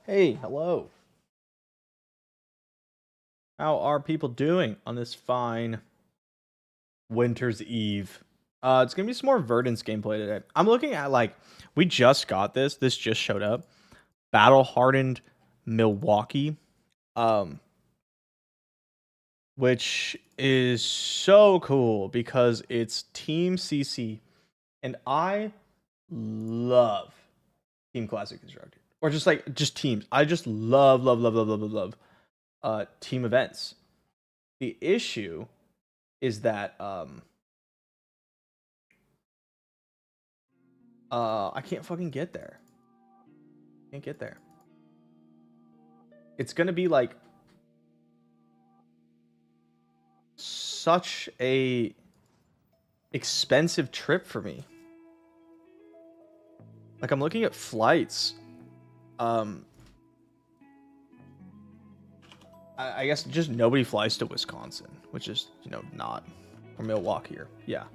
Hey, hello. How are people doing on this fine winter's eve? It's gonna be some more Verdance gameplay today. I'm looking at we just got this. This just showed up. Battle hardened Milwaukee, um, which is so cool because it's Team CC, and I love Team Classic Constructed, or just teams. I just love team events. The issue is that I can't fucking get there. Can't get there. It's gonna be like such a expensive trip for me. Like, I'm looking at flights. I guess just nobody flies to Wisconsin, which is, not, or Milwaukee, or yeah,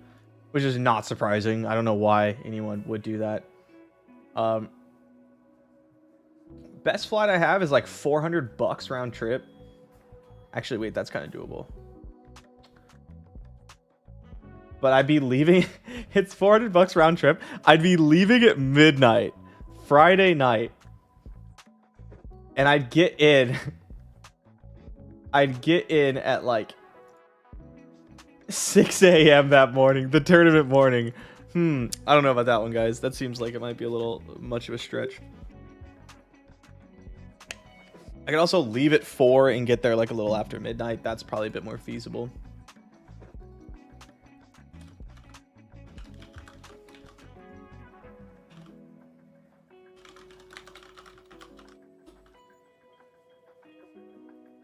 which is not surprising. I don't know why anyone would do that. Best flight I have is like $400 round trip. Actually, wait, that's kind of doable. But I'd be leaving. It's $400 round trip. I'd be leaving at midnight, Friday night, and I'd get in. I'd get in at like 6 a.m. that morning, the tournament morning. I don't know about that one, guys. That seems like it might be a little much of a stretch. I could also leave at 4 and get there like a little after midnight. That's probably a bit more feasible.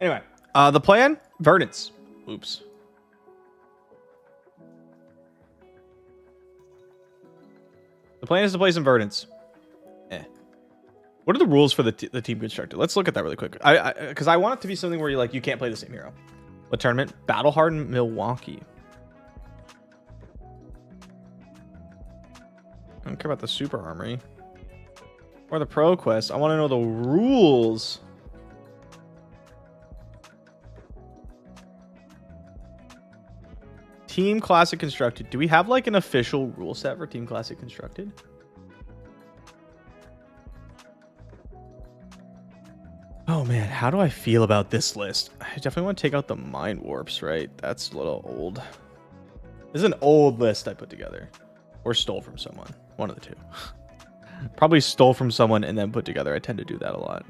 Anyway, the plan, Verdance. Oops. The plan is to play some Verdance. What are the rules for the team constructor? Let's look at that really quick. Because I want it to be something where you can't play the same hero. What tournament? Battle hardened Milwaukee. I don't care about the super armory or the pro quest. I want to know the rules. Team Classic Constructed. Do we have like an official rule set for Team Classic Constructed? Oh man, how do I feel about this list? I definitely want to take out the mind warps, right? That's a little old. This is an old list I put together. Or stole from someone. One of the two. Probably stole from someone and then put together. I tend to do that a lot.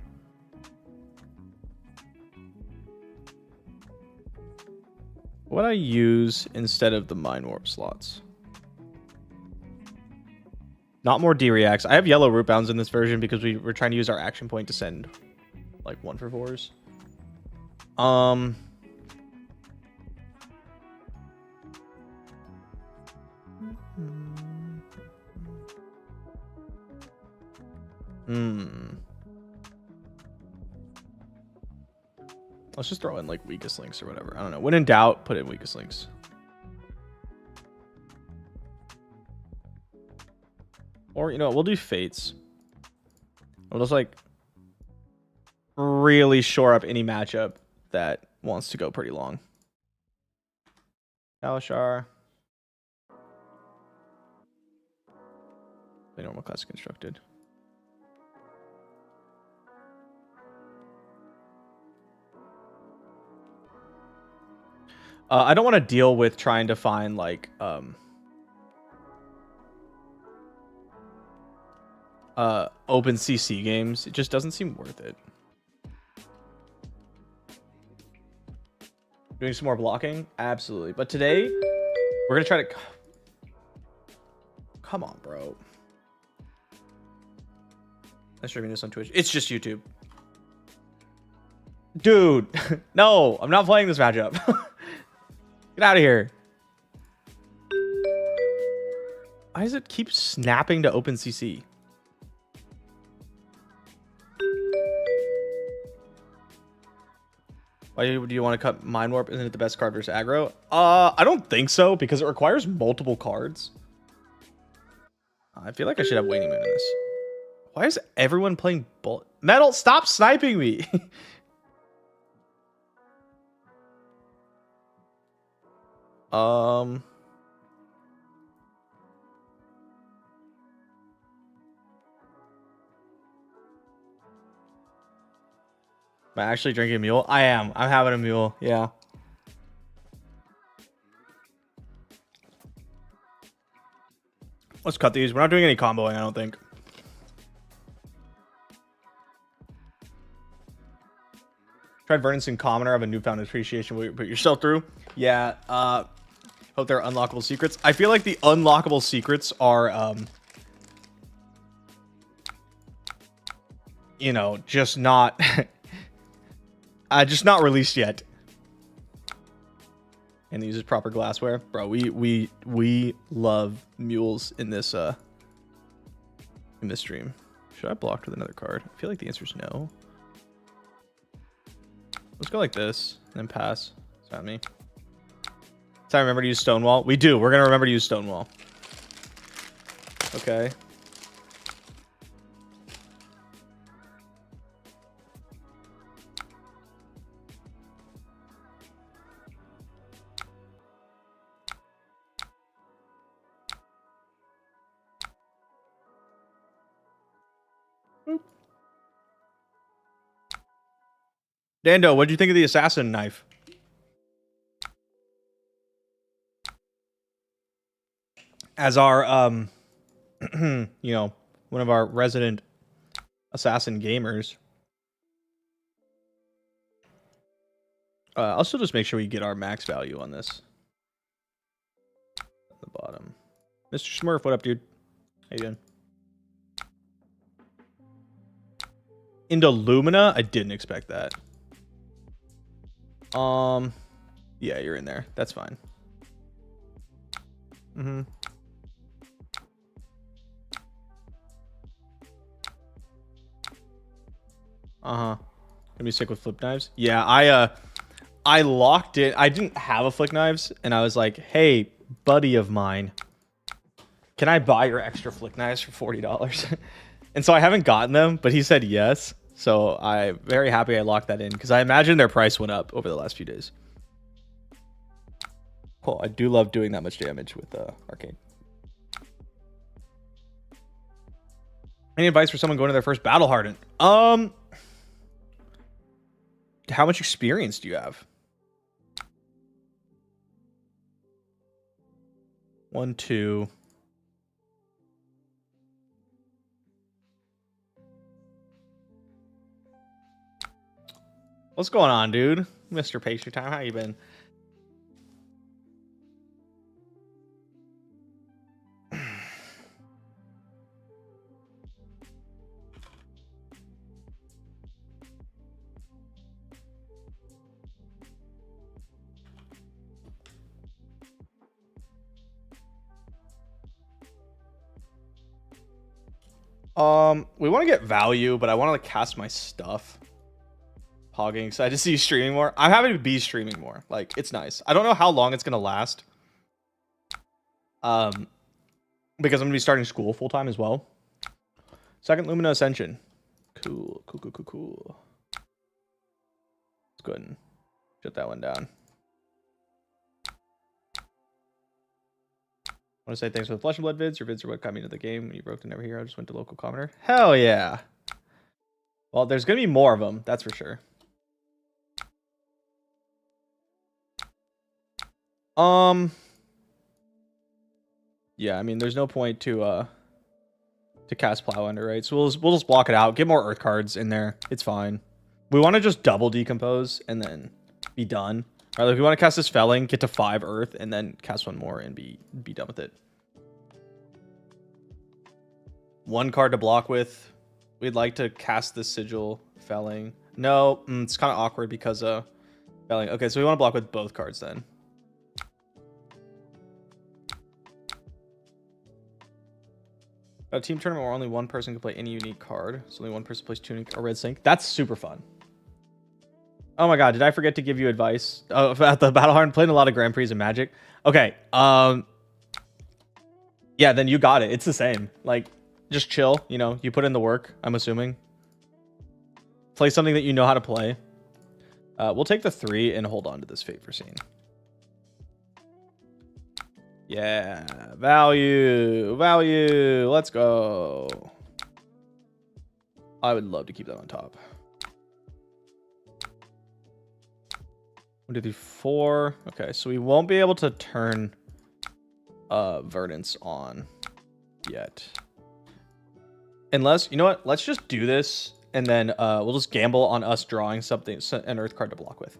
What I use instead of the mind warp slots? Not more D-reacts. I have yellow root bounds in this version because we're trying to use our action point to send like 1-for-4s. Let's just throw in like weakest links or whatever. I don't know. When in doubt, put in weakest links. Or, we'll do fates. We'll just like really shore up any matchup that wants to go pretty long. Kalashar. The normal class constructed. I don't want to deal with trying to find like open CC games. It just doesn't seem worth it. Doing some more blocking? Absolutely. But today, we're going to try to... Come on, bro. I'm streaming this on Twitch. It's just YouTube. Dude. No, I'm not playing this matchup. Get out of here. Why does it keep snapping to open CC? Why do you want to cut Mind Warp? Isn't it the best card versus aggro? I don't think so, because it requires multiple cards. I feel like I should have Waning Moon in this. Why is everyone playing Bolt? Metal, stop sniping me. Am I actually drinking a mule? I am. I'm having a mule. Yeah. Let's cut these. We're not doing any comboing, I don't think. Tried Verdance in commoner. Have a newfound appreciation what you put yourself through. Yeah. Hope they're unlockable secrets. I feel like the unlockable secrets are, you know, just not, just not released yet. And uses proper glassware, bro. We love mules in this stream. Should I block with another card? I feel like the answer is no. Let's go like this and then pass. It's not me. So I remember to use Stonewall. We do. We're gonna remember to use Stonewall. Okay. Dando, what do you think of the assassin knife? As our, you know, one of our resident assassin gamers. I'll still just make sure we get our max value on this. At the bottom. Mr. Smurf, what up, dude? How you doing? Into Lumina? I didn't expect that. Yeah, you're in there. That's fine. Mm-hmm. Uh-huh. Gonna be sick with flip knives? Yeah, I locked it. I didn't have a flick knives, and I was like, hey, buddy of mine, can I buy your extra flick knives for $40? And so I haven't gotten them, but he said yes. So I'm very happy I locked that in, because I imagine their price went up over the last few days. Cool. I do love doing that much damage with Arcane. Any advice for someone going to their first battle hardened? How much experience do you have? 1, 2. What's going on, dude? Mr. Pastry Time, how you been? We want to get value, but I want to cast my stuff. Hogging, excited to see you streaming more. I'm happy to be streaming more. Like, it's nice. I don't know how long it's gonna last. Because I'm gonna be starting school full time as well. Second Lumina Ascension. Cool. Let's go ahead and shut that one down. I want to say thanks for the Flesh and Blood vids. Your vids are what got me into the game. You broke to never here. I just went to local commenter. Hell yeah. Well, there's gonna be more of them. That's for sure. Yeah, I mean, there's no point to cast Plow Under, right? So we'll just block it out. Get more Earth cards in there. It's fine. We want to just double decompose and then be done. All right, like we want to cast this Felling, get to 5 Earth, and then cast one more and be done with it. 1 card to block with. We'd like to cast this Sigil Felling. No, it's kind of awkward because Felling. Okay, so we want to block with both cards then. A team tournament where only one person can play any unique card. So only one person plays Tunic or Red Sync. That's super fun. Oh my god, did I forget to give you advice about the Battle Hardened? Playing a lot of Grand Prix and Magic. Okay, yeah, then you got it. It's the same. Like, just chill, you know, you put in the work, I'm assuming. Play something that you know how to play. We'll take the 3 and hold on to this Fate for Scene. Yeah, value. Let's go. I would love to keep that on top. 1, 2, 3, 4. Okay, so we won't be able to turn Verdance on yet. Unless, you know what? Let's just do this, and then we'll just gamble on us drawing something, an Earth card to block with.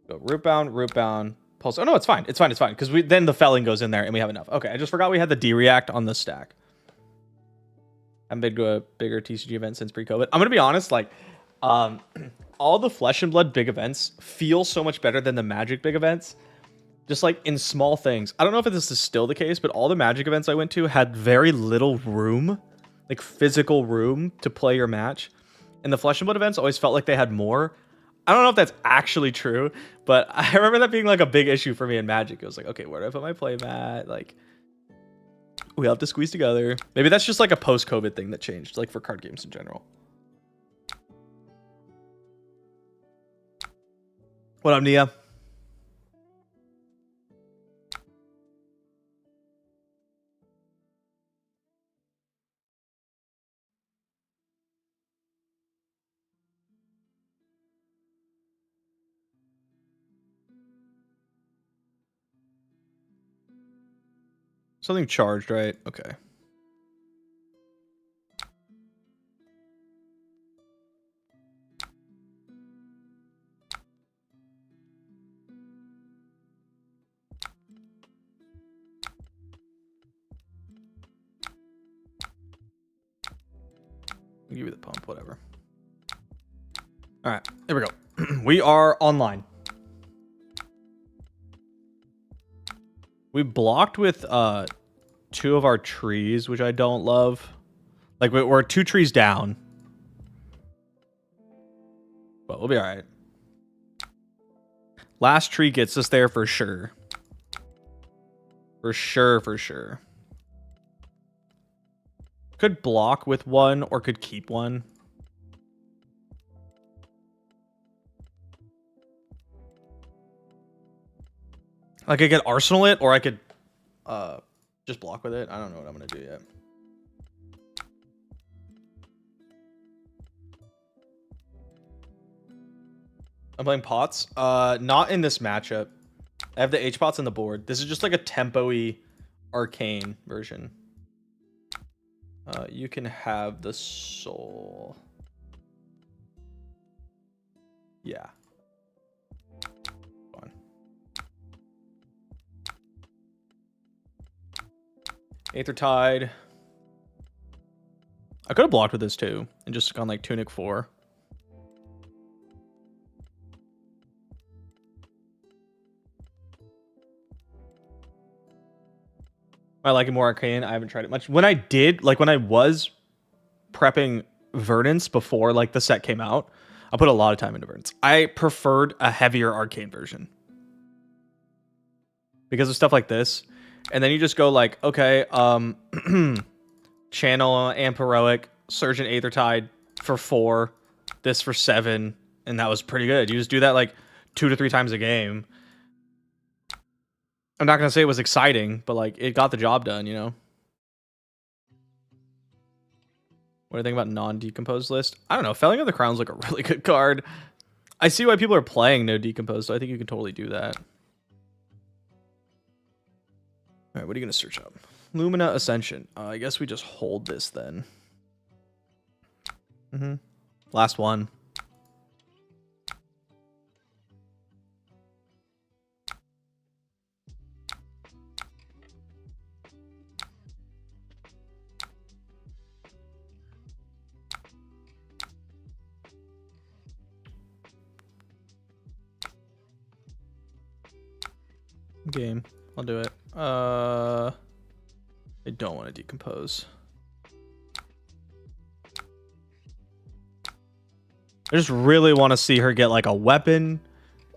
Go root bound. Pulse. Oh no, it's fine. It's fine. Because then the felling goes in there and we have enough. Okay, I just forgot we had the D-React on the stack. I've been to a bigger TCG event since pre-COVID. I'm gonna be honest, like, all the Flesh and Blood big events feel so much better than the Magic big events. Just like in small things. I don't know if this is still the case, but all the Magic events I went to had very little room, like physical room to play your match. And the Flesh and Blood events always felt like they had more. I don't know if that's actually true, but I remember that being like a big issue for me in Magic. It was like, okay, where do I put my play mat? Like, we have to squeeze together. Maybe that's just like a post-COVID thing that changed, like for card games in general. What up, Nia? Something charged, right? Okay. I'll give you the pump, whatever. All right, here we go. We are online. We blocked with 2 of our trees, which I don't love. Like, we're 2 trees down. But we'll be all right. Last tree gets us there for sure. For sure. Could block with 1 or could keep 1. Like, I could Arsenal it or I could just block with it. I don't know what I'm going to do yet. I'm playing pots. Not in this matchup. I have the H-pots on the board. This is just like a tempo-y arcane version. You can have the soul. Yeah. Fine. Aether Tide. I could have blocked with this too and just gone like Tunic 4. I like it more arcane. I haven't tried it much. When I did, like when I was prepping Verdance before like the set came out, I put a lot of time into Verdance. I preferred a heavier arcane version because of stuff like this. And then you just go like, okay, channel Amperoic, Surgeon Aethertide for 4, this for 7, and that was pretty good. You just do that like 2 to 3 times a game. I'm not gonna say it was exciting, but like it got the job done, you know. What do you think about non-decomposed list? I don't know. Felling of the Crown's like a really good card. I see why people are playing no decomposed, so I think you can totally do that. All right, what are you gonna search up? Lumina Ascension. I guess we just hold this then. Last one. Game. I'll do it. I don't want to decompose. I just really want to see her get like a weapon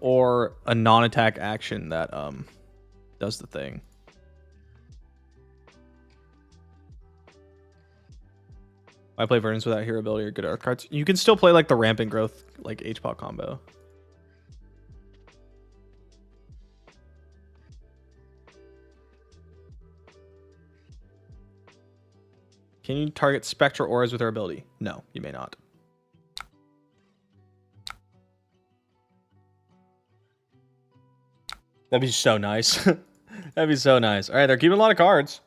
or a non-attack action that does the thing. I play Verdance without hero ability or good art cards. You can still play like the rampant growth, like HPOC combo. Can you target spectral auras with her ability? No, you may not. That'd be so nice. That'd be so nice. All right, they're keeping a lot of cards.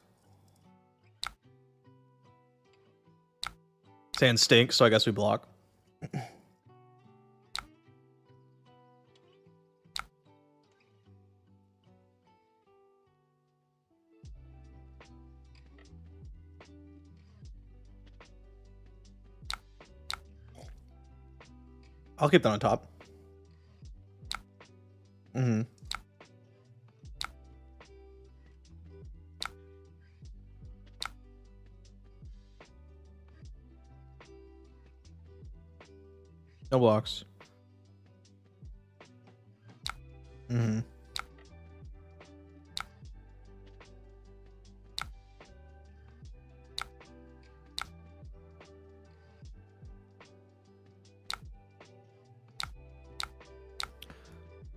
Sand stinks, so I guess we block. I'll keep that on top. Mm-hmm. No blocks. Mm-hmm.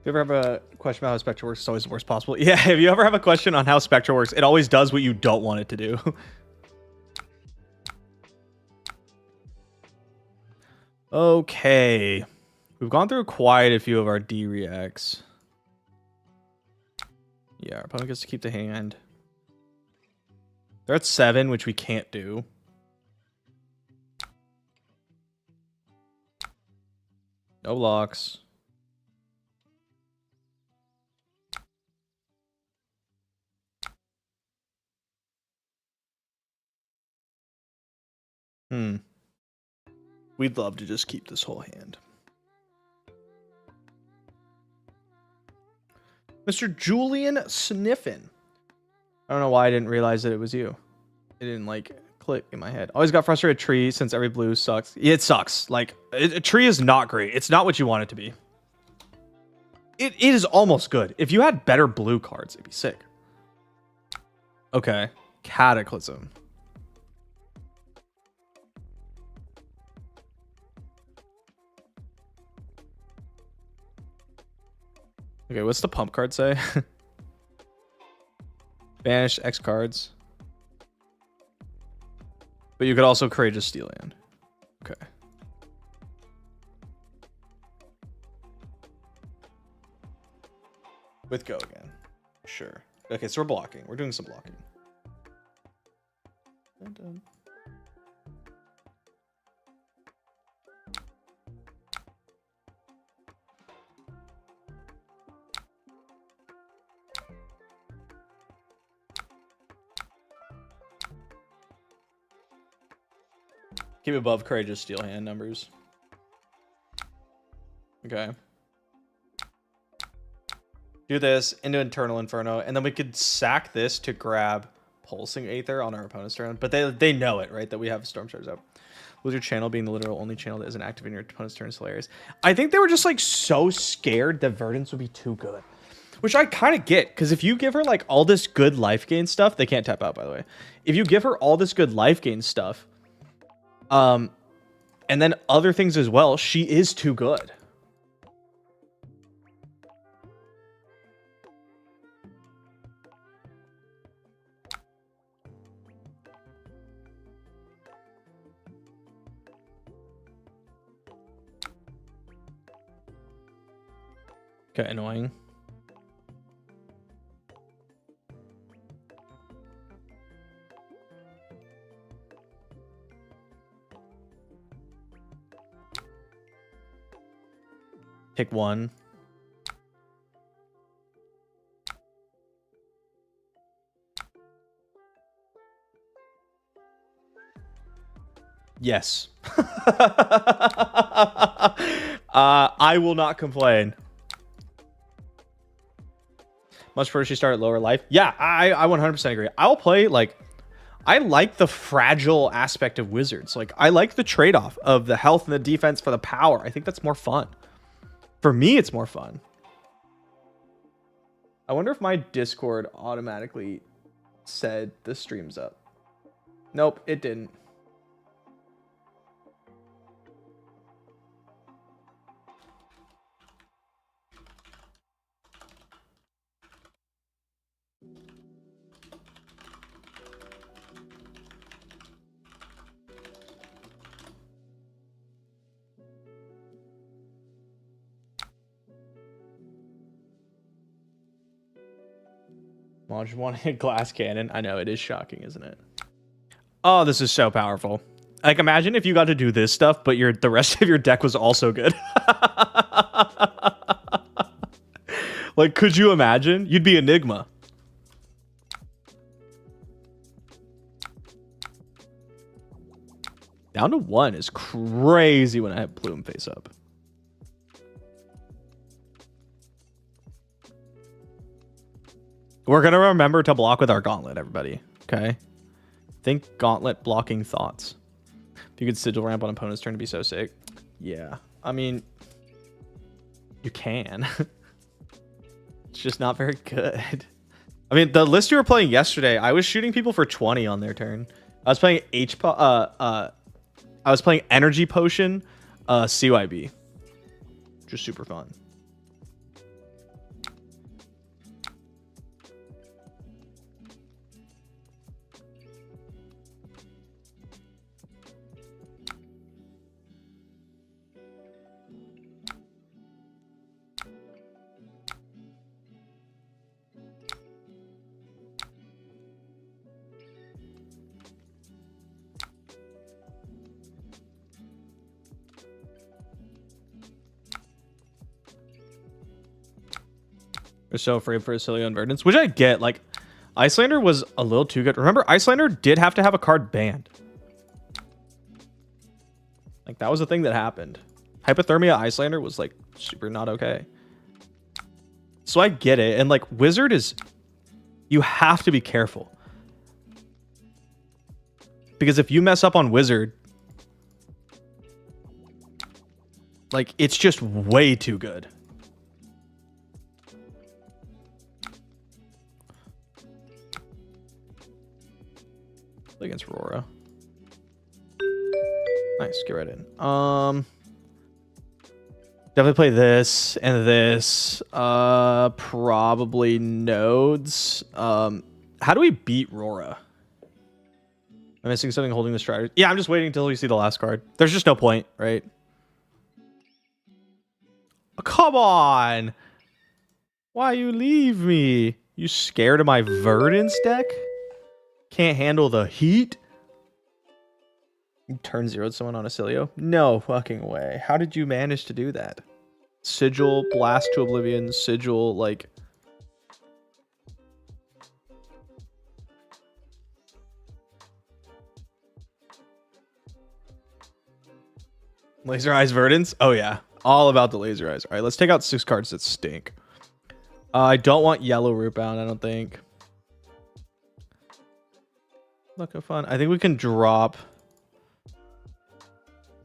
If you ever have a question about how Spectre works, it's always the worst possible. Yeah, if you ever have a question on how Spectre works, it always does what you don't want it to do. Okay. We've gone through quite a few of our D reacts. Yeah, our opponent gets to keep the hand. They're at 7, which we can't do. No blocks. We'd love to just keep this whole hand. Mr. Julian Sniffin. I don't know why I didn't realize that it was you. It didn't like click in my head. Always got frustrated tree since every blue sucks. It sucks. Like a tree is not great. It's not what you want it to be. It is almost good. If you had better blue cards, it'd be sick. Okay. Cataclysm. Okay, what's the pump card say? Banish X cards. But you could also Courageous Steel Hand. Okay. With go again. Sure. Okay, so we're blocking. We're doing some blocking. Dun -dun. Keep above Courageous Steel Hand numbers. Okay. Do this into Internal Inferno, and then we could sack this to grab Pulsing Aether on our opponent's turn. But they know it, right? That we have Storm Charges up. Was your channel being the literal only channel that isn't active in your opponent's turn is hilarious. I think they were just like so scared that Verdance would be too good. Which I kind of get, because if you give her like all this good life gain stuff, they can't tap out, by the way. If you give her all this good life gain stuff, and then other things as well, she is too good. Okay, annoying. Pick one. Yes. I will not complain. Much first, she started lower life. Yeah, I 100% agree. I'll play like, I like the fragile aspect of Wizards. Like, I like the trade-off of the health and the defense for the power. I think that's more fun. For me, it's more fun. I wonder if my Discord automatically said the stream's up. Nope, it didn't. Maj wanted a glass cannon. I know, it is shocking, isn't it? Oh, this is so powerful. Like, imagine if you got to do this stuff, but the rest of your deck was also good. Like, could you imagine? You'd be Enigma. Down to 1 is crazy when I have Plume face up. We're going to remember to block with our Gauntlet, everybody. Okay? Think Gauntlet blocking thoughts. If you could sigil ramp on opponent's turn to be so sick. Yeah. I mean, you can. It's just not very good. I mean, the list you were playing yesterday, I was shooting people for 20 on their turn. I was playing I was playing Energy Potion, CYB. Just super fun. They're so afraid for Acilio and Verdance, which I get. Like, Icelander was a little too good. Remember, Icelander did have to have a card banned. Like, that was a thing that happened. Hypothermia Icelander was, like, super not okay. So I get it. And, like, Wizard is... You have to be careful. Because if you mess up on Wizard... Like, it's just way too good. Against Aurora. Nice, get right in. Definitely play this and this. Probably nodes. How do we beat Aurora? I'm missing something holding the Strider. Yeah, I'm just waiting until we see the last card. There's just no point, right? Oh, come on! Why you leave me? You scared of my Verdance deck? Can't handle the heat? You turn 0'd someone on Acilio? No fucking way. How did you manage to do that? Sigil, Blast to Oblivion, Sigil, like... Laser Eyes Verdance? Oh yeah. All about the Laser Eyes. Alright, let's take out 6 cards that stink. I don't want Yellow Rootbound, I don't think. Looking fun. I think we can drop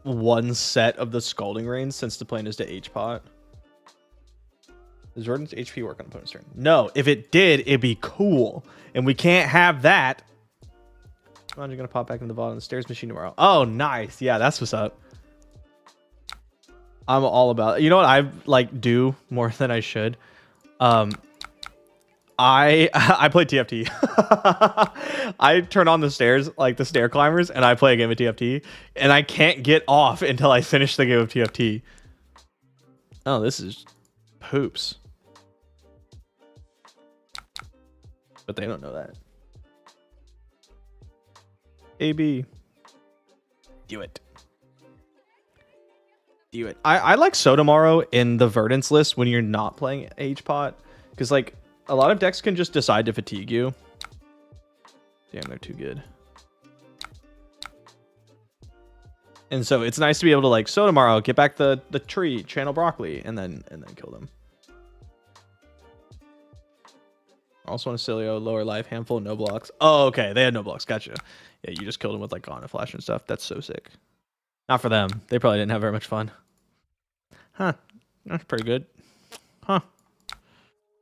1 set of the Scalding Rain since the plan is to H-Pot. Does Verdance HP work on opponent's turn? No. If it did, it'd be cool. And we can't have that. Come on, you're going to pop back into the bottom of the stairs machine tomorrow. Oh, nice. Yeah, that's what's up. I'm all about it. You know what I like do more than I should? I play TFT. I turn on the stairs, like the stair climbers, and I play a game of TFT, and I can't get off until I finish the game of TFT. Oh, this is poops. But they don't know that. AB. Do it. Do it. I like Sotomaro in the Verdance list when you're not playing H-Pot, because like a lot of decks can just decide to fatigue you. Damn, they're too good. And so it's nice to be able to like Sotomaro, get back the tree, channel Broccoli, and then kill them. Also on Acilio, lower life, handful, no blocks. Oh, okay, they had no blocks. Gotcha. Yeah, you just killed them with like Gauntlet Flash and stuff. That's so sick. Not for them. They probably didn't have very much fun. Huh. That's pretty good. Huh.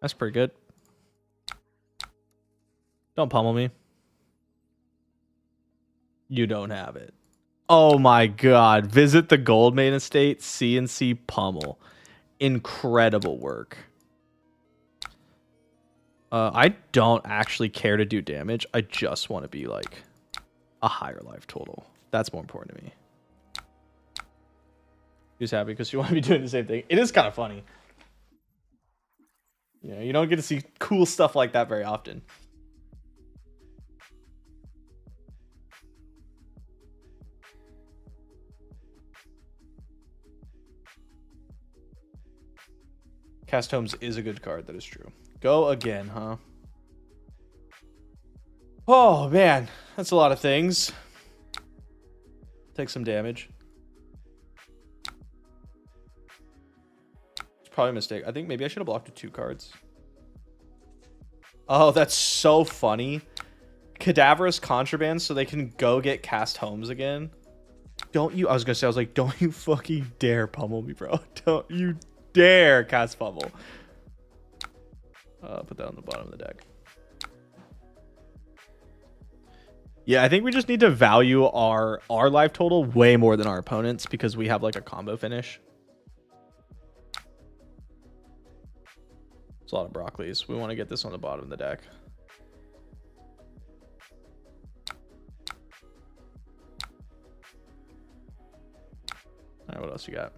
That's pretty good. Don't pummel me. You don't have it. Oh my god. Visit the Goldmane Estate, CNC pummel. Incredible work. I don't actually care to do damage. I just want to be like a higher life total. That's more important to me. She's happy because she want to be doing the same thing. It is kind of funny. You You know, you don't get to see cool stuff like that very often. Cast Homes is a good card. That is true. Go again, huh? Oh, man. That's a lot of things. Take some damage. It's probably a mistake. I think maybe I should have blocked with 2 cards. Oh, that's so funny. Cadaverous Contraband so they can go get Cast Homes again. Don't you... I was going to say, I was like, don't you fucking dare pummel me, bro. Don't you dare cast pummel. Put that on the bottom of the deck. Yeah, I think we just need to value our life total way more than our opponents because we have like a combo finish. It's a lot of broccolis. We want to get this on the bottom of the deck. All right, what else you got?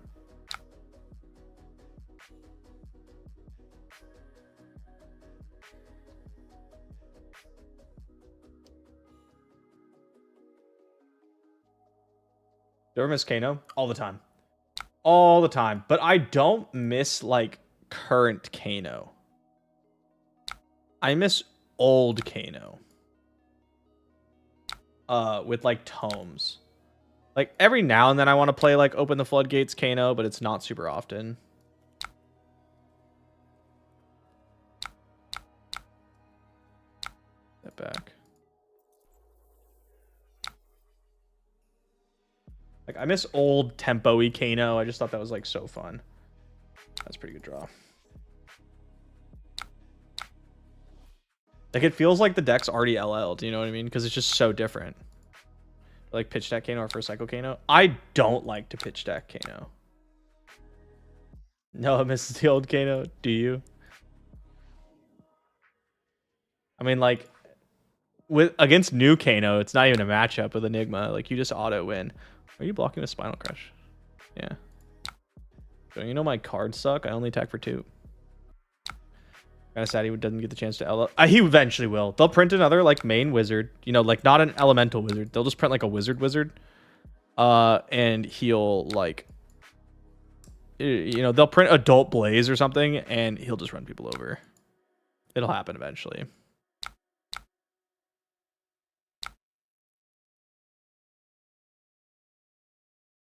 Do you ever miss Kano? All the time. All the time. But I don't miss, like, current Kano. I miss old Kano. With, like, tomes. Like, every now and then I want to play, like, Open the Floodgates Kano, but it's not super often. Step back. Like, I miss old tempo-y Kano. I just thought that was, like, so fun. That's a pretty good draw. Like, it feels like the deck's already LL'd, you know what I mean? Because it's just so different. Like, pitch deck Kano or first cycle Kano? I don't like to pitch deck Kano. No, I miss the old Kano. Do you? I mean, like, against new Kano, it's not even a matchup with Enigma. Like, you just auto win. Are you blocking a Spinal Crush? Yeah. So, you know my cards suck? I only attack for 2. Kind of sad he doesn't get the chance to LL. He eventually will. They'll print another, like, main wizard. You know, like, not an elemental wizard. They'll just print, like, a wizard. And he'll, like... You know, they'll print Adult Blaze or something, and he'll just run people over. It'll happen eventually.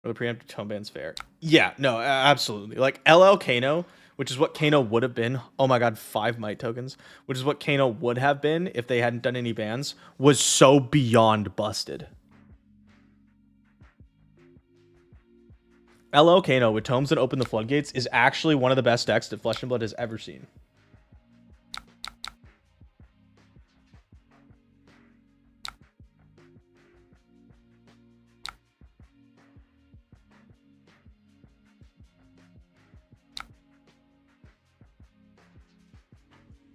Are the preemptive tone bands fair? Yeah, no, absolutely. Like, LL Kano, which is what Kano would have been. Oh my god, 5 Might tokens. Which is what Kano would have been if they hadn't done any bans. Was so beyond busted. LL Kano with tomes that open the floodgates is actually one of the best decks that Flesh and Blood has ever seen.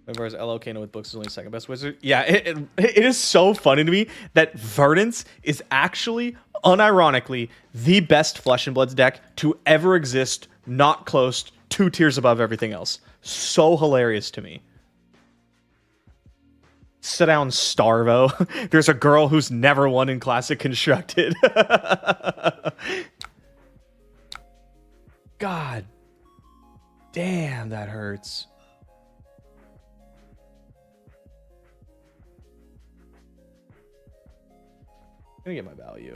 As far as LL Kano with books is only second best wizard. Yeah, it is so funny to me that Verdance is actually, unironically, the best Flesh and Bloods deck to ever exist, not close, 2 tiers above everything else. So hilarious to me. Sit down, Starvo. There's a girl who's never won in Classic Constructed. God damn, that hurts. I'm gonna get my value.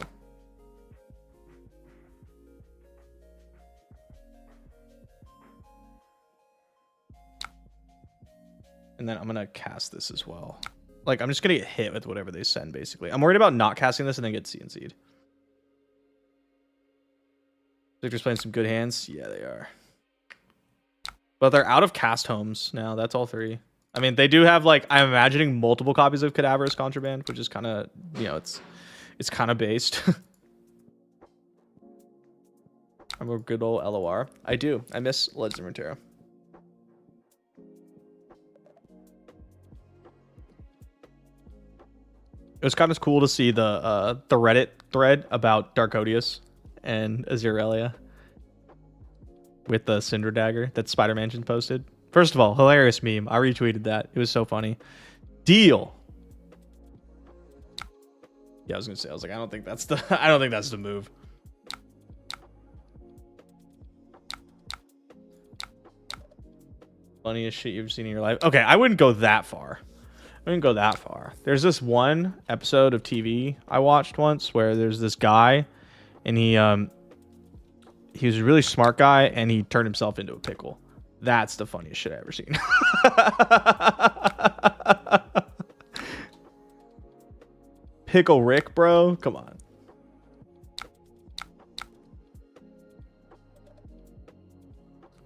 And then I'm gonna cast this as well. Like, I'm just gonna get hit with whatever they send, basically. I'm worried about not casting this and then get CNC'd. Victor's playing some good hands. Yeah, they are. But they're out of cast homes now. That's all 3. I mean, they do have, like, I'm imagining multiple copies of Cadaverous Contraband, which is kind of, you know, it's kind of based. I'm a good old LOR. I do. I miss Legends of Runeterra. It was kind of cool to see the Reddit thread about Darkodius and Azurelia with the Cinder Dagger that Spider Mansion posted. First of all, hilarious meme. I retweeted that. It was so funny. Deal. Yeah, I was gonna say. I was like, I don't think that's the. I don't think that's the move. Funniest shit you've seen in your life. Okay, I wouldn't go that far. I wouldn't go that far. There's this one episode of TV I watched once where there's this guy, and he was a really smart guy, and he turned himself into a pickle. That's the funniest shit I've ever seen. Pickle Rick, bro. Come on.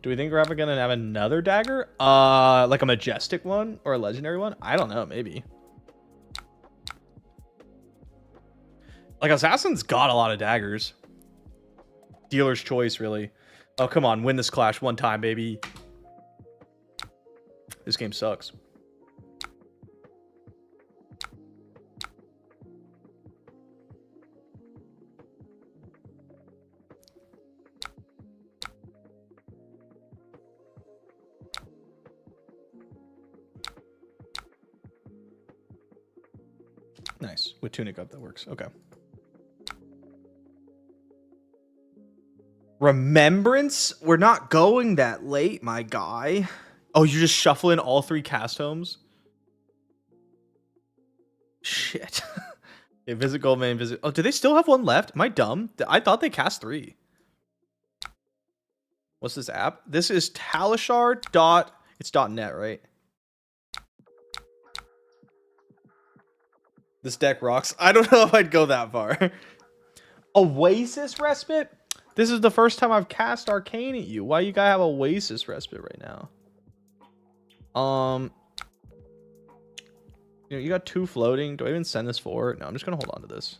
Do we think we're ever gonna have another dagger? Like a majestic one or a legendary one? I don't know, maybe. Like Assassin's got a lot of daggers. Dealer's choice, really. Oh, come on, win this clash one time, baby. This game sucks. Nice. With tunic up, that works. Okay. Remembrance? We're not going that late, my guy. Oh, you're just shuffling all 3 cast homes? Shit. Okay, visit Goldman, visit... Oh, do they still have one left? Am I dumb? I thought they cast 3. What's this app? This is Talishar dot... It's .net, right? This deck rocks. I don't know if I'd go that far. Oasis Respite? This is the first time I've cast Arcane at you. Why you gotta have Oasis Respite right now? You know, you got 2 floating. Do I even send this forward? No, I'm just gonna hold on to this.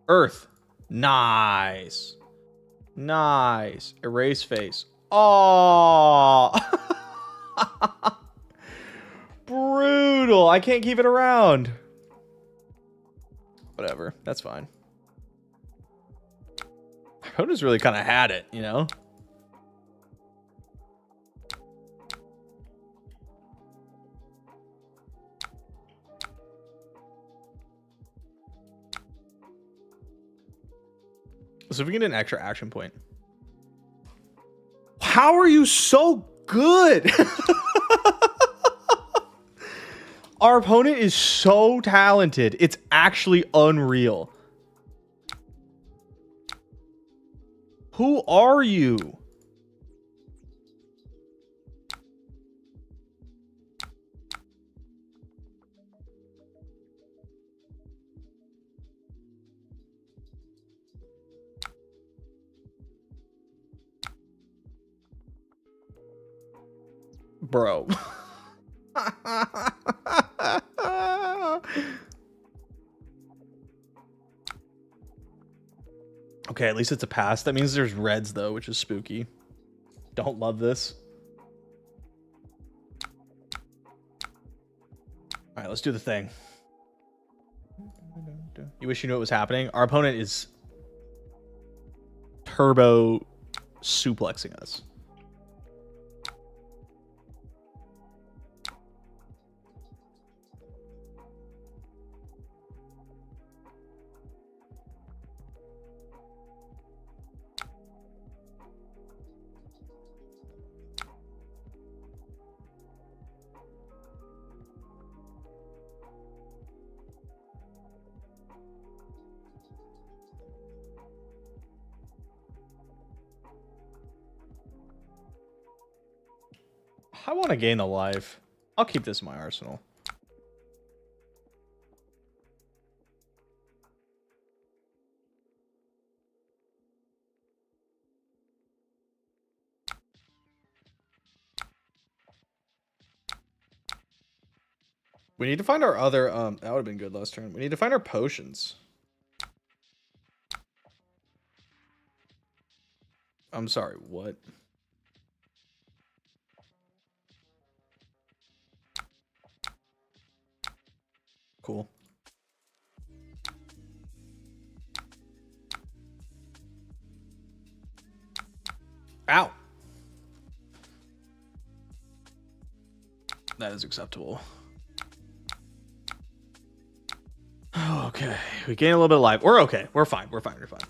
Earth. Nice. Nice. Erase face. Oh. Brutal. I can't keep it around. Whatever. That's fine. Hoda's really kind of had it, you know? So if we get an extra action point. How are you so good? Our opponent is so talented. It's actually unreal. Who are you? Bro. Okay, at least it's a pass. That means there's reds, though, which is spooky. Don't love this. All right, let's do the thing. You wish you knew what was happening. Our opponent is turbo suplexing us. I want to gain a life. I'll keep this in my arsenal. We need to find our other, that would have been good last turn. We need to find our potions. I'm sorry, what? Cool. Ow. That is acceptable. Okay, we gain a little bit of life. We're okay. We're fine. We're fine. We're fine.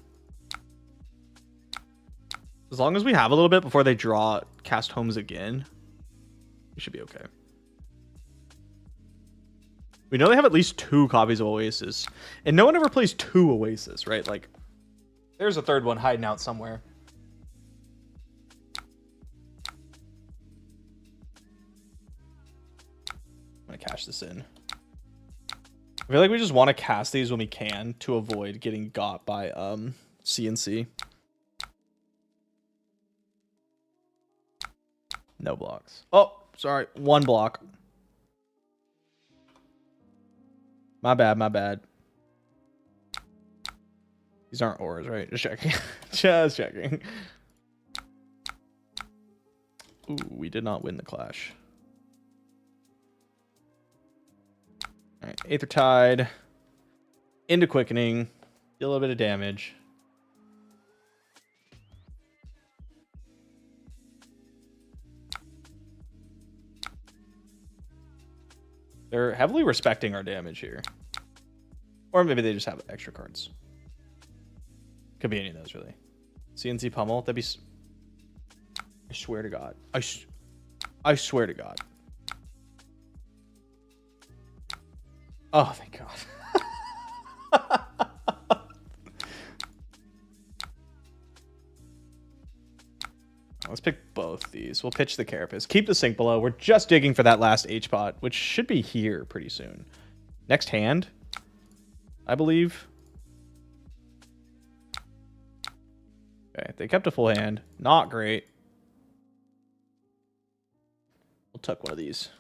As long as we have a little bit before they draw cast homes again, we should be okay. We know they have at least 2 copies of Oasis, and no one ever plays 2 Oasis, right? Like, there's a third one hiding out somewhere. I'm gonna cash this in. I feel like we just want to cast these when we can to avoid getting got by CNC. No blocks. Oh, sorry. 1 block. My bad, my bad. These aren't auras, right? Just checking. Just checking. Ooh, we did not win the clash. All right, Aether Tide into Quickening, do a little bit of damage. They're heavily respecting our damage here, or maybe they just have extra cards. Could be any of those, really. CNC Pummel, that'd be. I swear to God, I swear to God. Oh, thank God. Let's pick both these. We'll pitch the Carapace. Keep the sink below. We're just digging for that last H-pot, which should be here pretty soon. Next hand, I believe. Okay, they kept a full hand. Not great. We'll tuck one of these.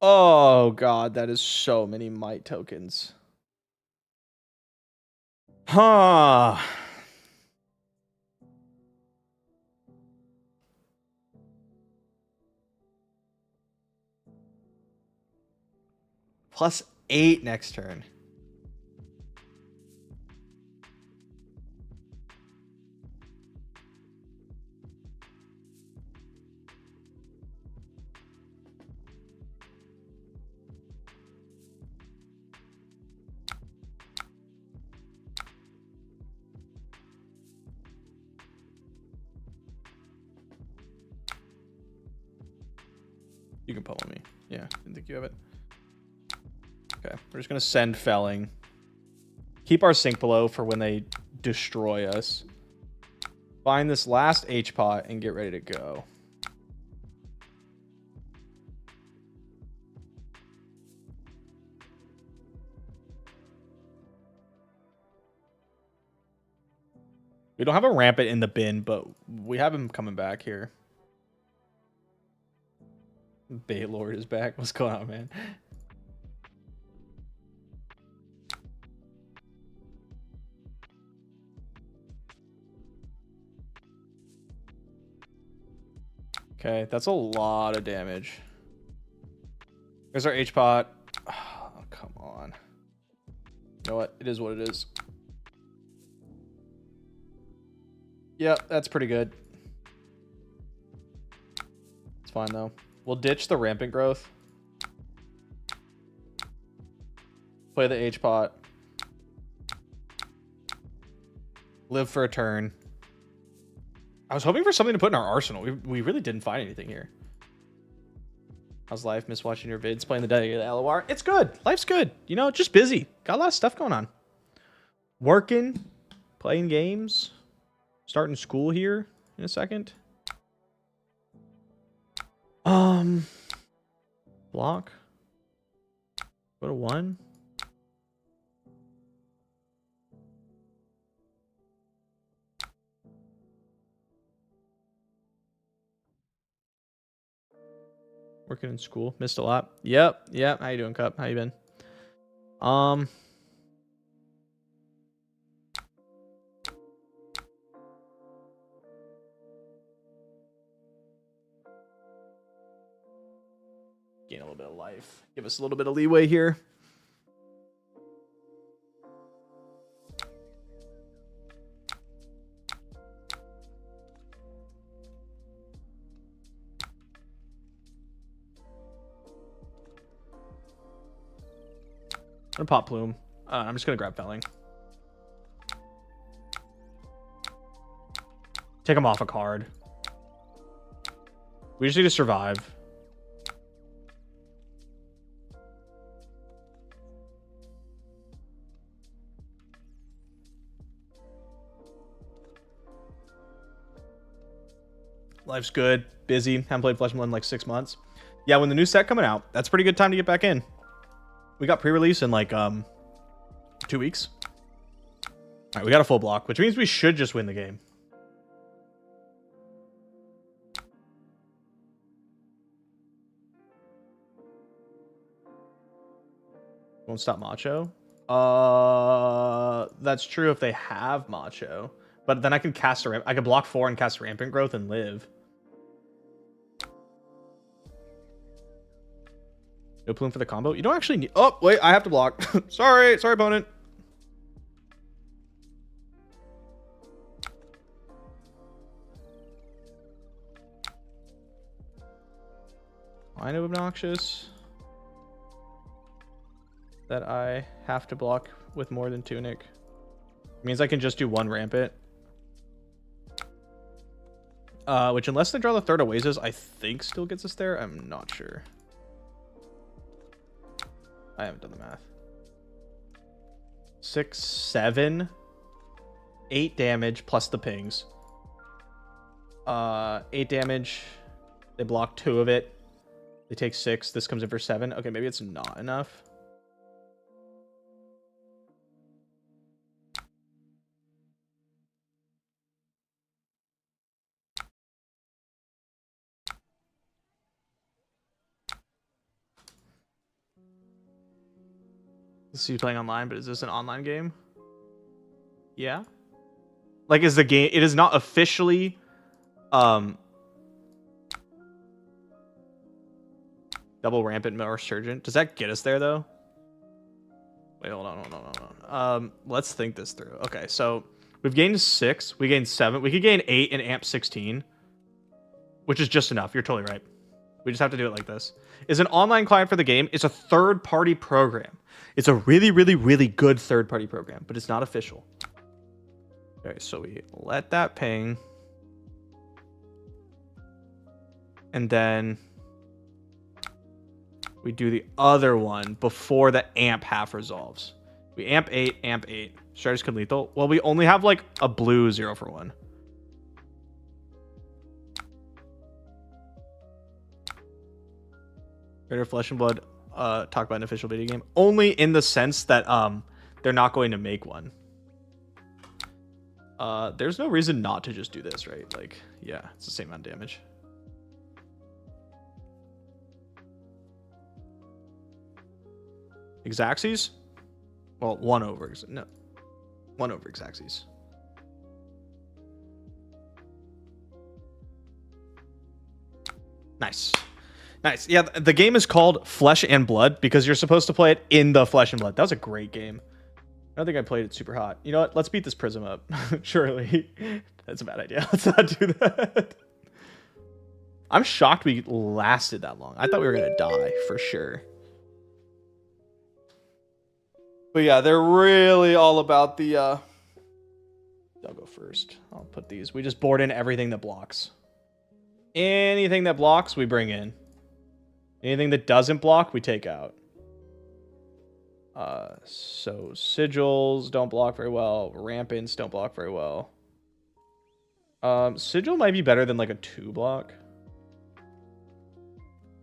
Oh, God, that is so many might tokens. Huh. +8 next turn. You can pummel me. Yeah, didn't think you have it. Okay, we're just gonna send Felling. Keep our sink below for when they destroy us. Find this last H-pot and get ready to go. We don't have a Rampant in the bin, but we have him coming back here. Baylord is back. What's going on, man? Okay, that's a lot of damage. Here's our H-pot. Oh, come on. You know what? It is what it is. Yep, that's pretty good. It's fine, though. We'll ditch the Rampant Growth. Play the H-pot. Live for a turn. I was hoping for something to put in our arsenal. We really didn't find anything here. How's life? Miss watching your vids, playing the day at LOR. It's good. Life's good. You know, just busy. Got a lot of stuff going on. Working, playing games, starting school here in a second. Block. Go to 1. Working in school. Missed a lot. Yep. How you doing, Cup? How you been? Gain a little bit of life. Give us a little bit of leeway here. gonna pop Plume. I'm just gonna grab Felling. Take him off a card. We just need to survive. Life's good. Busy. Haven't played Flesh and Blood in like 6 months. Yeah, when the new set coming out, that's a pretty good time to get back in. We got pre-release in like 2 weeks. All right, we got a full block, which means we should just win the game. Won't stop Macho. That's true if they have Macho, but then I can cast a ramp. I could block 4 and cast Rampant Growth and live. No Plume for the combo. You don't actually need. Oh wait, I have to block. sorry, opponent. Kind of obnoxious that I have to block with more than Tunic. It means I can just do 1 Rampant. Which, unless they draw the third Oasis, I think still gets us there. I'm not sure. I haven't done the math. 6, 7, 8 damage plus the pings. 8 damage. They block 2 of it. They take 6. This comes in for 7. Okay, maybe it's not enough. Let's see you playing online, but is this an online game? Yeah. Like, is the game... It is not officially... Double Rampant Resurgent. Does that get us there, though? Wait, hold on. Let's think this through. Okay, so... We've gained 6. We gained 7. We could gain 8 and amp 16. Which is just enough. You're totally right. We just have to do it like this. Is an online client for the game. It's a third-party program. It's a really, really, really good third-party program, but it's not official. Okay, so we let that ping. And then we do the other one before the amp half resolves. We amp 8, amp 8. Stratus could lethal. Well, we only have like a blue 0 for 1. Greater Flesh and Blood talk about an official video game. Only in the sense that they're not going to make one. There's no reason not to just do this, right? Like, yeah, it's the same amount of damage. Xaxes? Well, 1 over. No. 1 over Xaxes. Nice. Nice. Yeah, the game is called Flesh and Blood because you're supposed to play it in the Flesh and Blood. That was a great game. I don't think I played it super hot. You know what? Let's beat this Prism up. Surely. That's a bad idea. Let's not do that. I'm shocked we lasted that long. I thought we were going to die for sure. But yeah, they're really all about the... I'll go first. I'll put these. We just board in everything that blocks. Anything that blocks, we bring in. Anything that doesn't block, we take out. So sigils don't block very well. Rampants don't block very well. Sigil might be better than like a 2 block.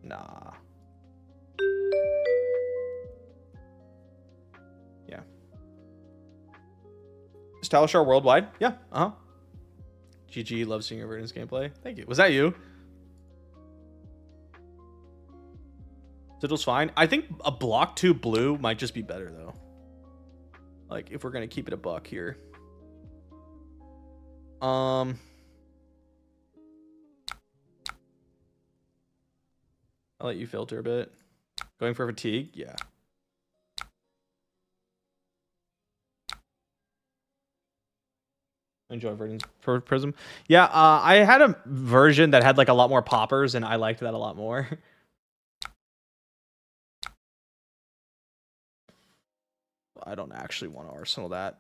Nah. Yeah. Stylish are worldwide? Yeah. GG, love seeing your Verdance gameplay. Thank you. Was that you? Sigil's fine. I think a block 2 blue might just be better though. Like if we're gonna keep it a buck here. I'll let you filter a bit. Going for fatigue, yeah. Enjoy Verdance for Prism. Yeah, I had a version that had like a lot more poppers and I liked that a lot more. I don't actually want to Arsenal that.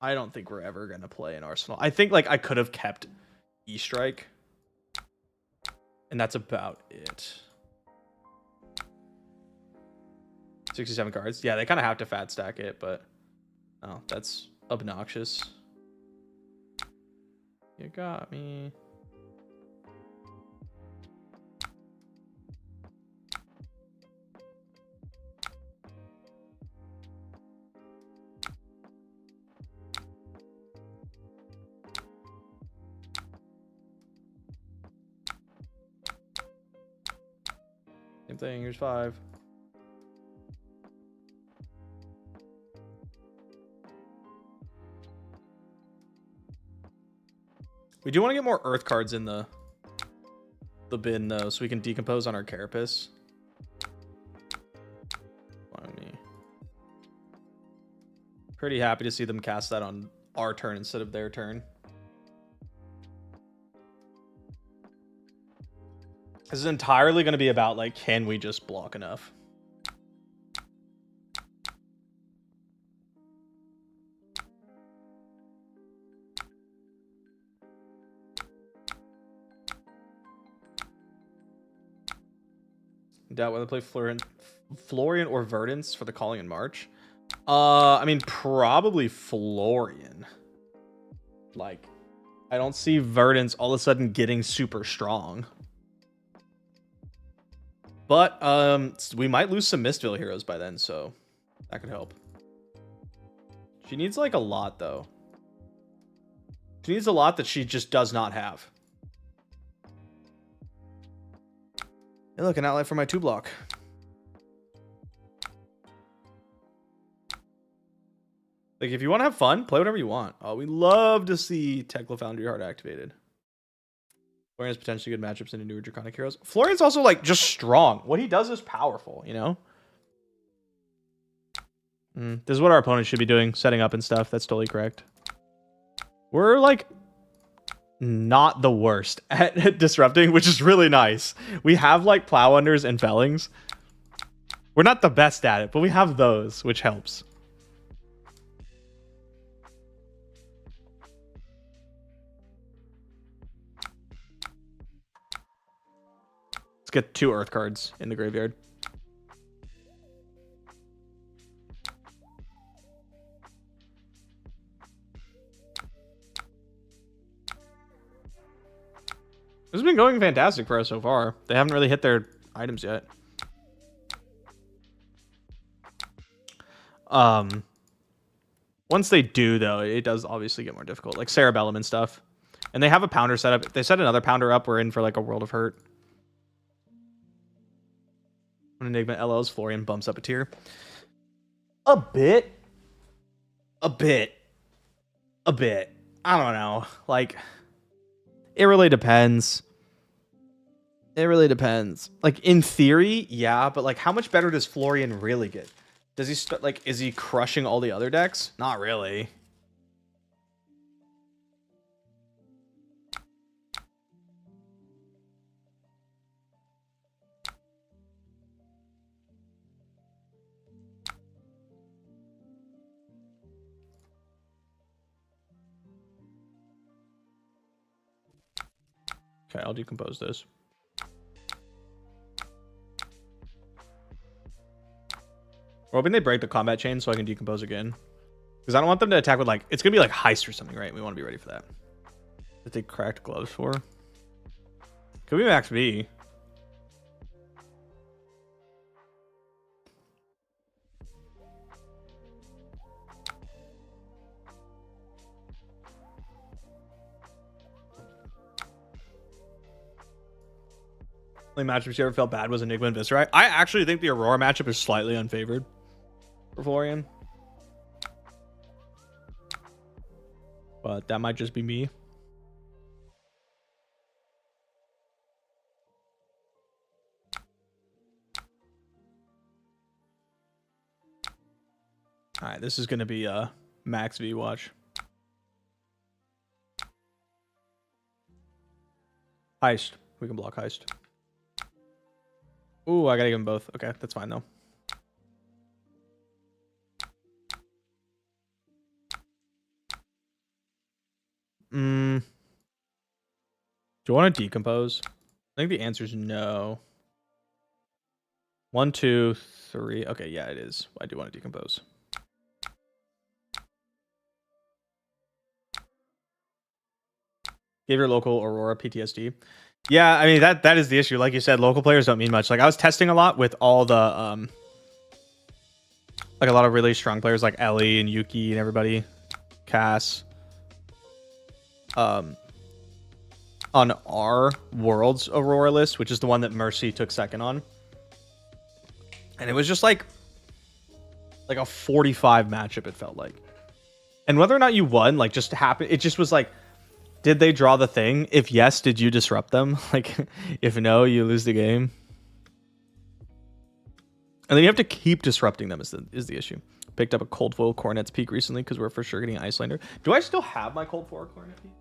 I don't think we're ever going to play an Arsenal. I think like I could have kept E-Strike. And that's about it. 67 cards. Yeah, they kind of have to fat stack it, but oh, that's obnoxious. You got me. Same thing. Here's 5. We do want to get more earth cards in the bin though, so we can decompose on our carapace. Pretty happy to see them cast that on our turn instead of their turn. This is entirely going to be about like, can we just block enough? Doubt whether to play Florian or Verdance for the calling in March. I mean, probably Florian. Like, I don't see Verdance all of a sudden getting super strong. But we might lose some Mistville heroes by then, so that could help. She needs like a lot though. She needs a lot that she just does not have. Hey, look, an ally for my 2-block. Like, if you want to have fun, play whatever you want. Oh, we love to see Tekla Foundry Heart activated. Florian has potentially good matchups into newer Draconic heroes. Florian's also, like, just strong. What he does is powerful, you know? This is what our opponents should be doing, setting up and stuff. That's totally correct. We're, like, not the worst at disrupting, which is really nice. We have, like, plow unders and fellings. We're not the best at it, but we have those, which helps. Let's get 2 earth cards in the graveyard. This has been going fantastic for us so far. They haven't really hit their items yet. Once they do, though, it does obviously get more difficult. Like Cerebellum and stuff. And they have a pounder set up. If they set another pounder up, we're in for like a world of hurt. When Enigma LL's Florian bumps up a tier. A bit. A bit. A bit. I don't know. Like, it really depends. It really depends. Like, in theory, yeah, but like, how much better does Florian really get? Does he start, like, is he crushing all the other decks? Not really. Okay, I'll decompose this. We're hoping they break the combat chain so I can decompose again. Because I don't want them to attack with, like, it's going to be like heist or something, right? We want to be ready for that. That they cracked gloves for. Could be max V. Only matchups you ever felt bad was Enigma and Viscerai. I actually think the Aurora matchup is slightly unfavored for Florian. But that might just be me. All right, this is going to be a max V watch. Heist. We can block Heist. Ooh, I gotta give them both. Okay, that's fine though. Do you want to decompose? I think the answer is no. 1, 2, 3. Okay, yeah, it is. I do want to decompose. Gave your local Aurora PTSD. Yeah, I mean that is the issue. Like you said, local players don't mean much. Like I was testing a lot with all the like a lot of really strong players like Ellie and Yuki and everybody, Cass. On our Worlds Aurora list, which is the one that Mercy took second on. And it was just like a 45 matchup, it felt like. And whether or not you won, like just happened, it just was like, did they draw the thing? If yes, did you disrupt them? Like, if no, you lose the game. And then you have to keep disrupting them is the issue. Picked up a Cold Foil Coronet's Peak recently because we're for sure getting Icelander. Do I still have my Cold Foil Coronet Peak?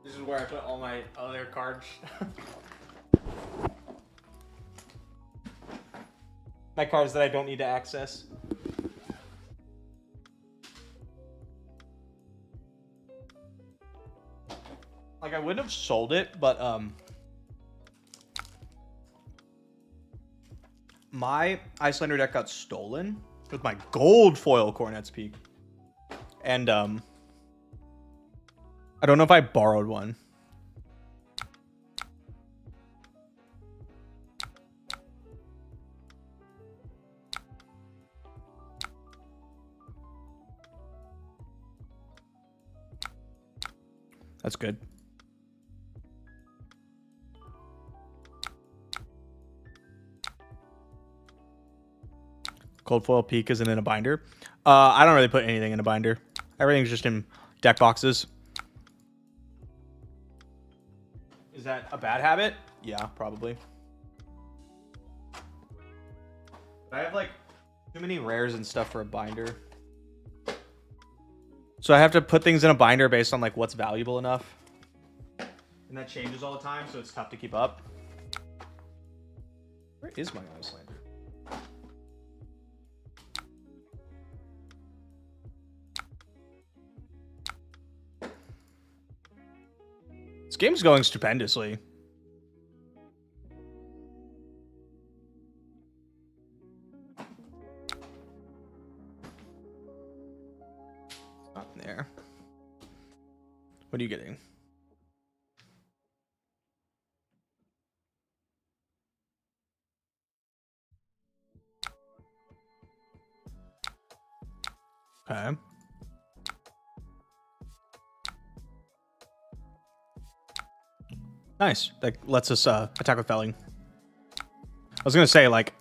This is where I put all my other cards. My cards that I don't need to access. Like I wouldn't have sold it, but my Icelander deck got stolen with my gold foil Coronet's Peak. And I don't know if I borrowed one. That's good. Cold Foil Peak isn't in a binder. I don't really put anything in a binder. Everything's just in deck boxes. Is that a bad habit? Yeah, probably. I have like too many rares and stuff for a binder. So I have to put things in a binder based on like what's valuable enough. And that changes all the time, so it's tough to keep up. Where is my Icelander? This game's going stupendously. Not there. What are you getting? Okay. Nice. That lets us attack with felling. I was gonna say, like,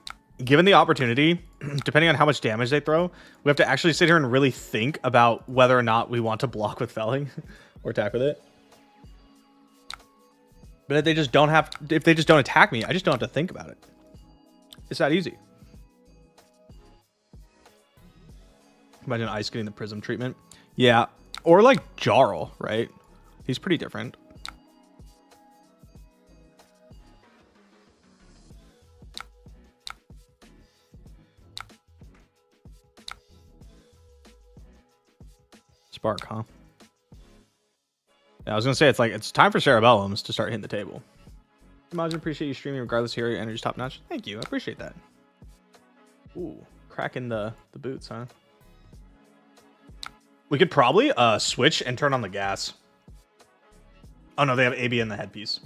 given the opportunity, depending on how much damage they throw, we have to actually sit here and really think about whether or not we want to block with felling or attack with it. But if they just don't attack me, I just don't have to think about it. It's that easy. Imagine Ice getting the Prism treatment. Yeah. Or like Jarl, right? He's pretty different. Spark, huh? Yeah, I was gonna say it's time for Cerebellums to start hitting the table. Majin, appreciate you streaming regardless here. Your energy's top notch. Thank you, I appreciate that. Ooh, cracking the boots, huh? We could probably switch and turn on the gas. Oh no, they have AB in the headpiece.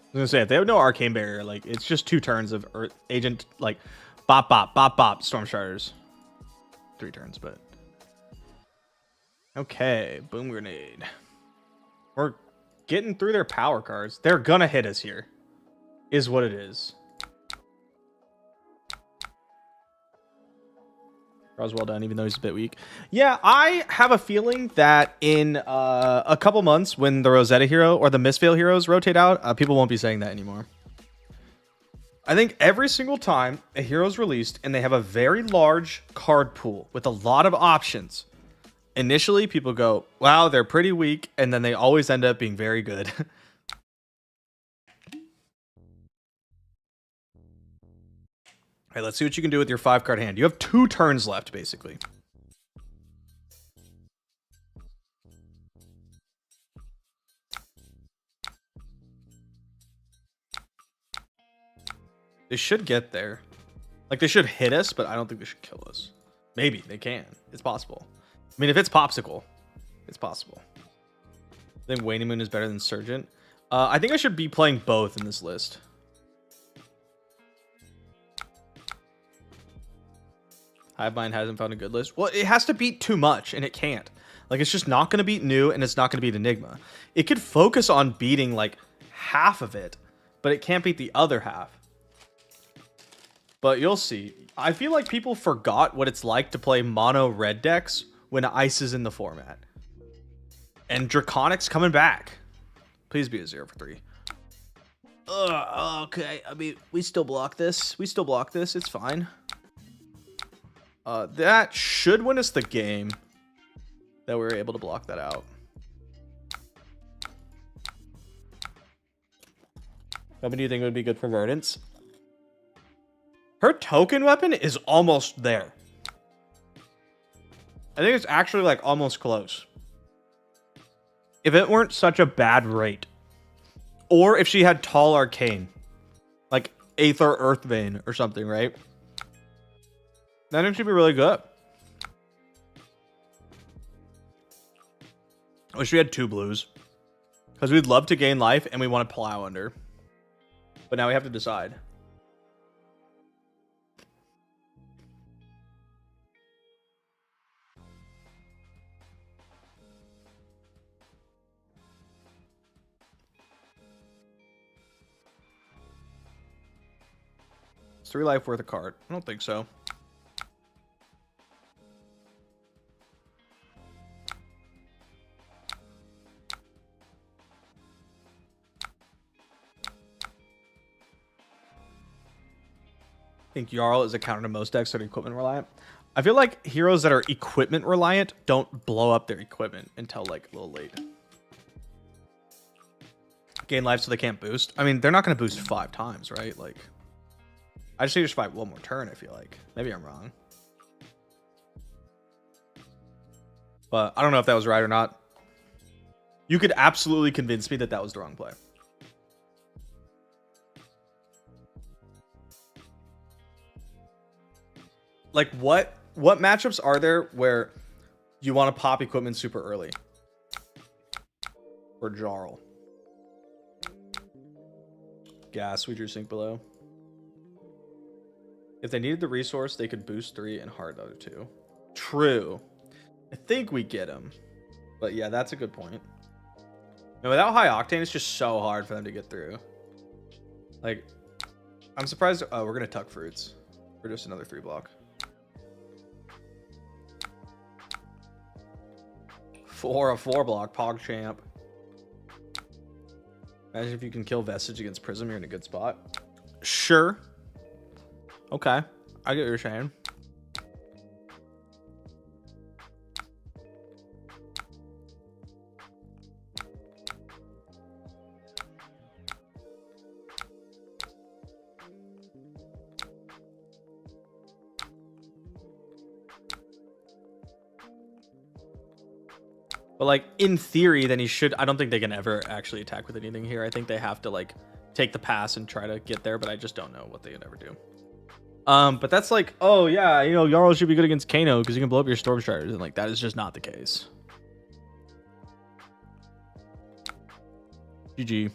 I was gonna say, if they have no arcane barrier, like it's just 2 turns of Earth Agent, like bop bop bop bop storm starters. 3 turns, but okay. Boom grenade. We're getting through their power cards. They're gonna hit us here, is what it is. Raw's well done, even though he's a bit weak. Yeah, I have a feeling that in a couple months, when the Rosetta hero or the Mistveil heroes rotate out, people won't be saying that anymore. I think every single time a hero's released and they have a very large card pool with a lot of options, initially people go, wow, they're pretty weak, and then they always end up being very good. All right, let's see what you can do with your 5-card hand. You have 2 turns left, basically. They should get there. Like, they should hit us, but I don't think they should kill us. Maybe. They can. It's possible. I mean, if it's Popsicle, it's possible. I think Waning Moon is better than Surgeon. I think I should be playing both in this list. Hive Mind hasn't found a good list. Well, it has to beat too much, and it can't. Like, it's just not going to beat New, and it's not going to beat Enigma. It could focus on beating, like, half of it, but it can't beat the other half. But you'll see. I feel like people forgot what it's like to play mono red decks when Ice is in the format. And Draconic's coming back. Please be a 0 for 3. Okay. I mean, we still block this. We still block this. It's fine. That should win us the game. That we were able to block that out. How many do you think would be good for Verdance? Her token weapon is almost there. I think it's actually like almost close. If it weren't such a bad rate. Or if she had Tall Arcane. Like Aether Earth Vein or something, right? Then it should be really good. I wish we had 2 blues. Because we'd love to gain life and we want to plow under. But now we have to decide. It's 3 life worth a card. I don't think so. I think Jarl is a counter to most decks that are equipment reliant. I feel like heroes that are equipment reliant don't blow up their equipment until like a little late. Gain life so they can't boost. I mean, they're not going to boost 5 times, right? Like, I just need to survive one more turn, I feel like. Maybe I'm wrong. But I don't know if that was right or not. You could absolutely convince me that that was the wrong play. Like, what matchups are there where you want to pop equipment super early? For Jarl. Gas, we drew Sink below. If they needed the resource, they could boost 3 and hard the other 2. True. I think we get them. But yeah, that's a good point. And without high octane, it's just so hard for them to get through. Like, I'm surprised. Oh, we're going to tuck fruits. For just another 3 block. 4 block, PogChamp. Imagine if you can kill Vestige against Prism, you're in a good spot. Sure. Okay. I get what you're saying. But like in theory, then he should. I don't think they can ever actually attack with anything here. I think they have to like take the pass and try to get there, but I just don't know what they would ever do. But that's like, oh yeah, you know, Jarl should be good against Kano because you can blow up your Storm Striders, and like that is just not the case. GG.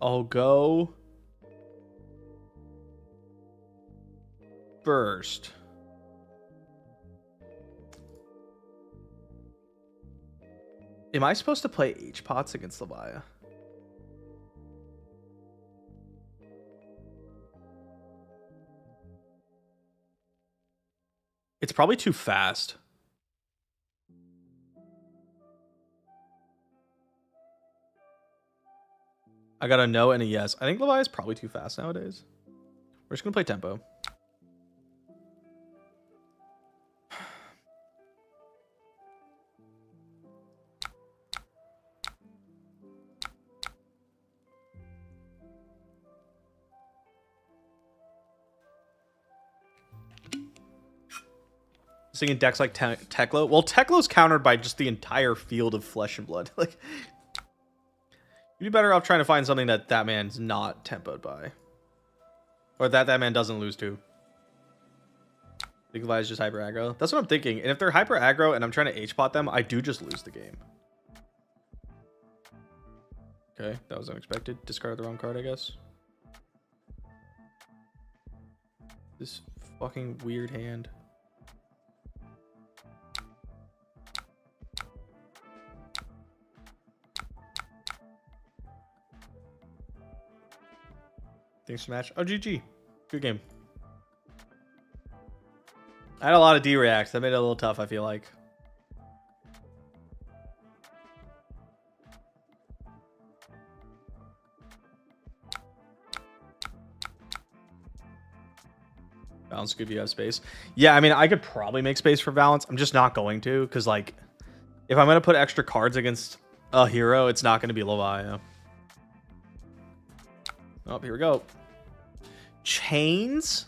I'll go first. Am I supposed to play H-Pots against Leviah? It's probably too fast. I got a no and a yes. I think Levi is probably too fast nowadays. We're just going to play tempo. Singing decks like Teklo. Well, Teklo's countered by just the entire field of Flesh and Blood. Like, you'd be better off trying to find something that man's not tempoed by. Or that man doesn't lose to. I think Levi's just hyper aggro. That's what I'm thinking. And if they're hyper aggro and I'm trying to H-pot them, I do just lose the game. Okay, that was unexpected. Discarded the wrong card, I guess. This fucking weird hand. Thanks for match. Oh, GG. Good game. I had a lot of D-reacts. That made it a little tough, I feel like. Balance good if you have space. Yeah, I mean, I could probably make space for balance. I'm just not going to, because, like, if I'm going to put extra cards against a hero, it's not going to be Levi. Oh, here we go. Chains?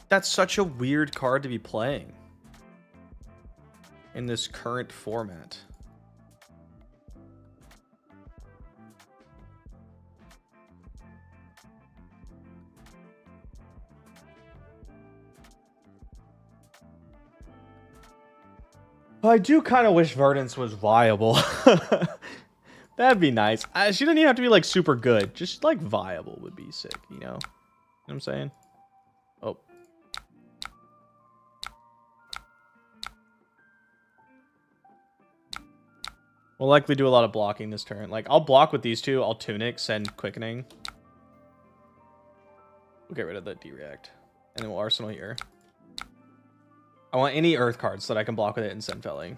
That's such a weird card to be playing in this current format. I do kind of wish Verdance was viable. That'd be nice. She doesn't even have to be like super good. Just like viable would be sick, you know? You know what I'm saying? Oh. We'll likely do a lot of blocking this turn. Like, I'll block with these two. I'll Tunic, send Quickening. We'll get rid of the D-React. And then we'll Arsenal here. I want any Earth cards so that I can block with it and send Felling.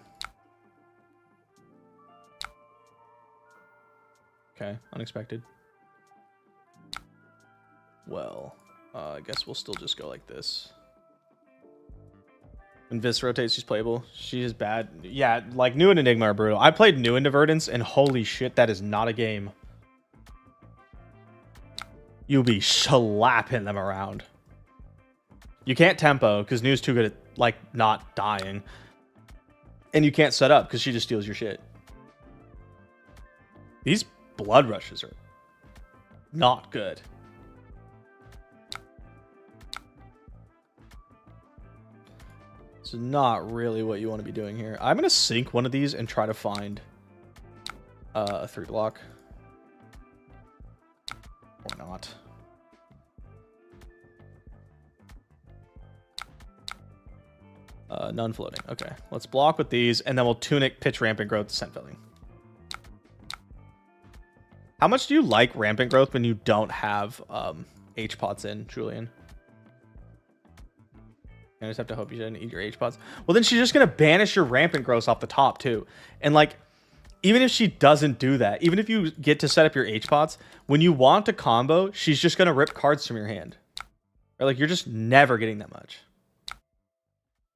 Okay, unexpected. Well, I guess we'll still just go like this. When Vis rotates, she's playable. She is bad. Yeah, like New and Enigma are brutal. I played New into Verdance, and holy shit, that is not a game. You'll be slapping them around. You can't tempo, because New's too good at, like, not dying. And you can't set up, because she just steals your shit. These blood rushes are not good. This is not really what you want to be doing here. I'm going to sink one of these and try to find a 3-block. Or not. None floating. Okay, let's block with these, and then we'll Tunic, pitch Rampant Growth, Scent Filling. How much do you like Rampant Growth when you don't have H-Pots in, Julian? I just have to hope you didn't eat your H-Pots. Well, then she's just going to banish your Rampant Growth off the top, too. And, like, even if she doesn't do that, even if you get to set up your H-Pots, when you want to combo, she's just going to rip cards from your hand. Or, like, you're just never getting that much.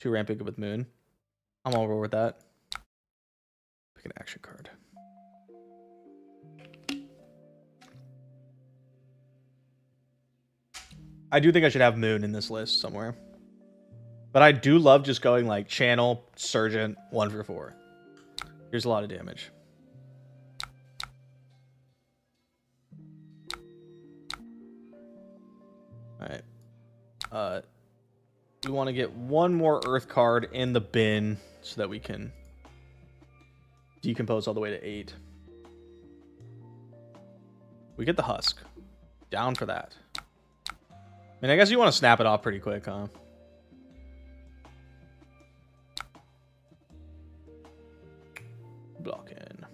2 Rampant Good with Moon. I'm all over with that. Pick an action card. I do think I should have Moon in this list somewhere. But I do love just going like Channel, Surgeon, 1 for 4. Here's a lot of damage. Alright. We want to get one more Earth card in the bin so that we can decompose all the way to 8. We get the Husk. Down for that. I mean, I guess you want to snap it off pretty quick, huh? Block in.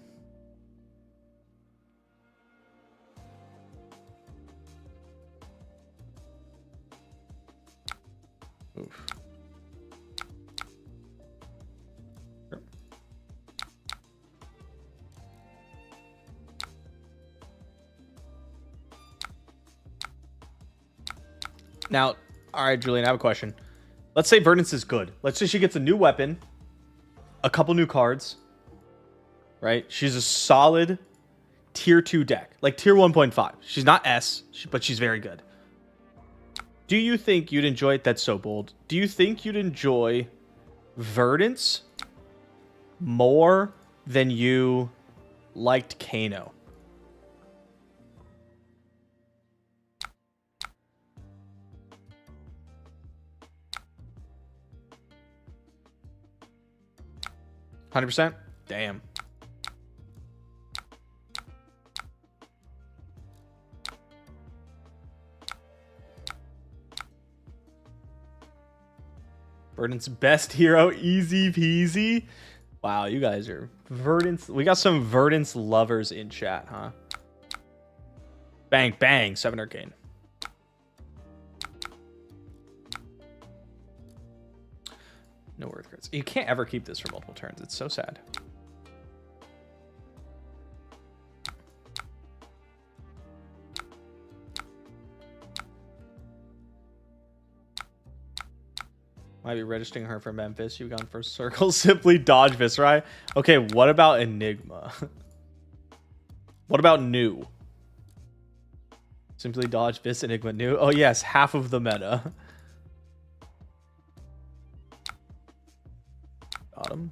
Oof. Sure. Now, all right, Julian, I have a question. Let's say Verdance is good. Let's say she gets a new weapon, a couple new cards, right? She's a solid tier 2 deck, like tier 1.5. She's not S, but she's very good. Do you think you'd enjoy it? That's so bold. Do you think you'd enjoy Verdance more than you liked Kano? %? Damn. Verdance best hero, easy peasy. Wow, you guys are Verdance. We got some Verdance lovers in chat, huh? Bang, bang, 7 arcane. No earth crits. You can't ever keep this for multiple turns. It's so sad. Might be registering her for Memphis. You've gone for Circle. Simply dodge Viscerai. Okay, what about Enigma? What about New? Simply dodge Vis Enigma New. Oh yes, half of the meta. Got him.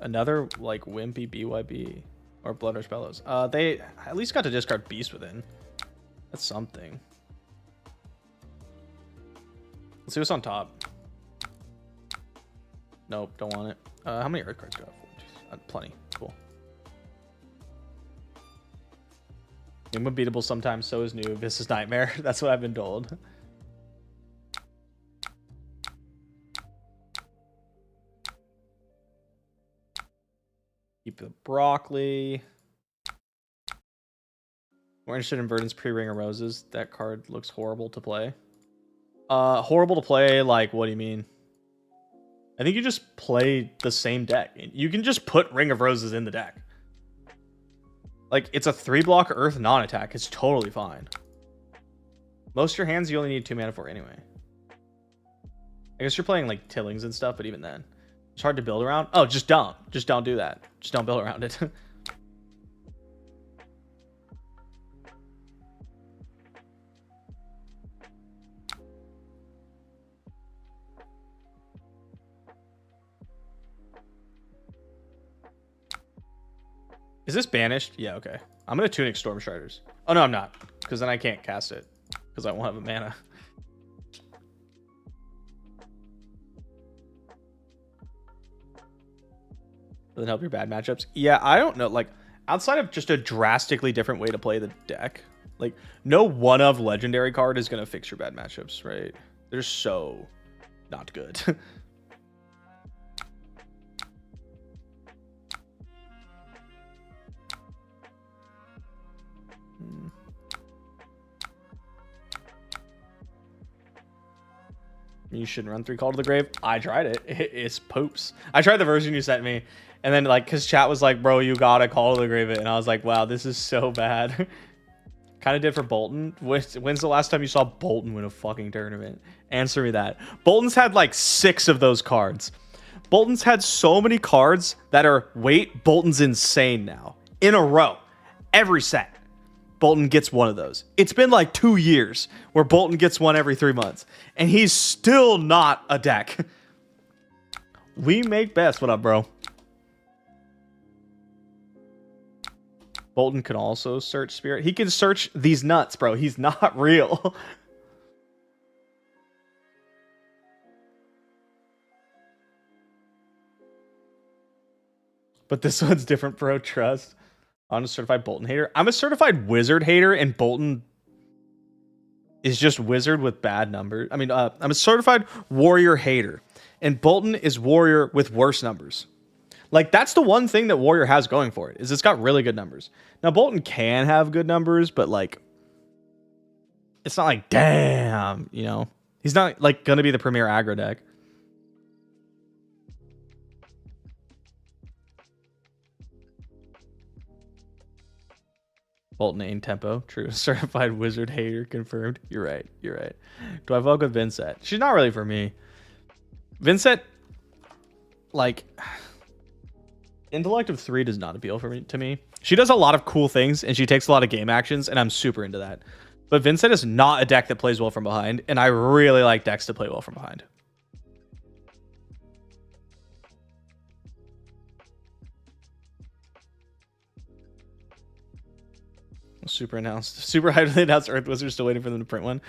Another like wimpy BYB or Blood Rush Bellows. They at least got to discard Beast Within. That's something. Let's see what's on top. Nope, don't want it. How many earth cards do I have? Plenty. Cool. Enigma beatable sometimes, so is New. This is Nightmare. That's what I've been told. Keep the broccoli. We're interested in Verdance pre-Ring of Roses. That card looks horrible to play. Horrible to play, like, what do you mean? I think you just play the same deck. You can just put Ring of Roses in the deck. Like, it's a 3-block Earth non-attack. It's totally fine. Most of your hands you only need 2 mana for anyway. I guess you're playing, like, Tillings and stuff, but even then. It's hard to build around. Oh, just don't. Just don't do that. Just don't build around it. Is this banished? Yeah, okay. I'm going to Tunic Stormstriders. Oh, no, I'm not. Because then I can't cast it. Because I won't have a mana. Doesn't help your bad matchups. Yeah, I don't know. Like, outside of just a drastically different way to play the deck, like, no one of legendary card is going to fix your bad matchups, right? They're so not good. You shouldn't run 3 Call to the Grave. I tried it. It's poops. I tried the version you sent me. And then, like, because chat was like, bro, you gotta Call to the Grave it. And I was like, wow, this is so bad. Kind of did for Boltyn. When's the last time you saw Boltyn win a fucking tournament? Answer me that. Boltyn's had, like, 6 of those cards. Boltyn's had so many cards that are, wait, Boltyn's insane now. In a row. Every set. Boltyn gets one of those. It's been like 2 years where Boltyn gets one every 3 months. And he's still not a deck. We make best. What up, bro? Boltyn can also search Spirit. He can search these nuts, bro. He's not real. But this one's different, bro. Trust. I'm a certified Boltyn hater. I'm a certified Wizard hater, and Boltyn is just Wizard with bad numbers. I mean, I'm a certified Warrior hater, and Boltyn is Warrior with worse numbers. Like, that's the one thing that Warrior has going for it, is it's got really good numbers. Now, Boltyn can have good numbers, but, like, it's not like, damn, you know, he's not like gonna be the premier aggro deck. Boltyn ain't tempo. True. Certified wizard hater confirmed. You're right. You're right. Do I vote with Vincent? She's not really for me. Vincent, like, intellect of 3 does not appeal to me. She does a lot of cool things and she takes a lot of game actions, and I'm super into that. But Vincent is not a deck that plays well from behind, and I really like decks to play well from behind. Super highly announced Earth Wizard, still waiting for them to print one.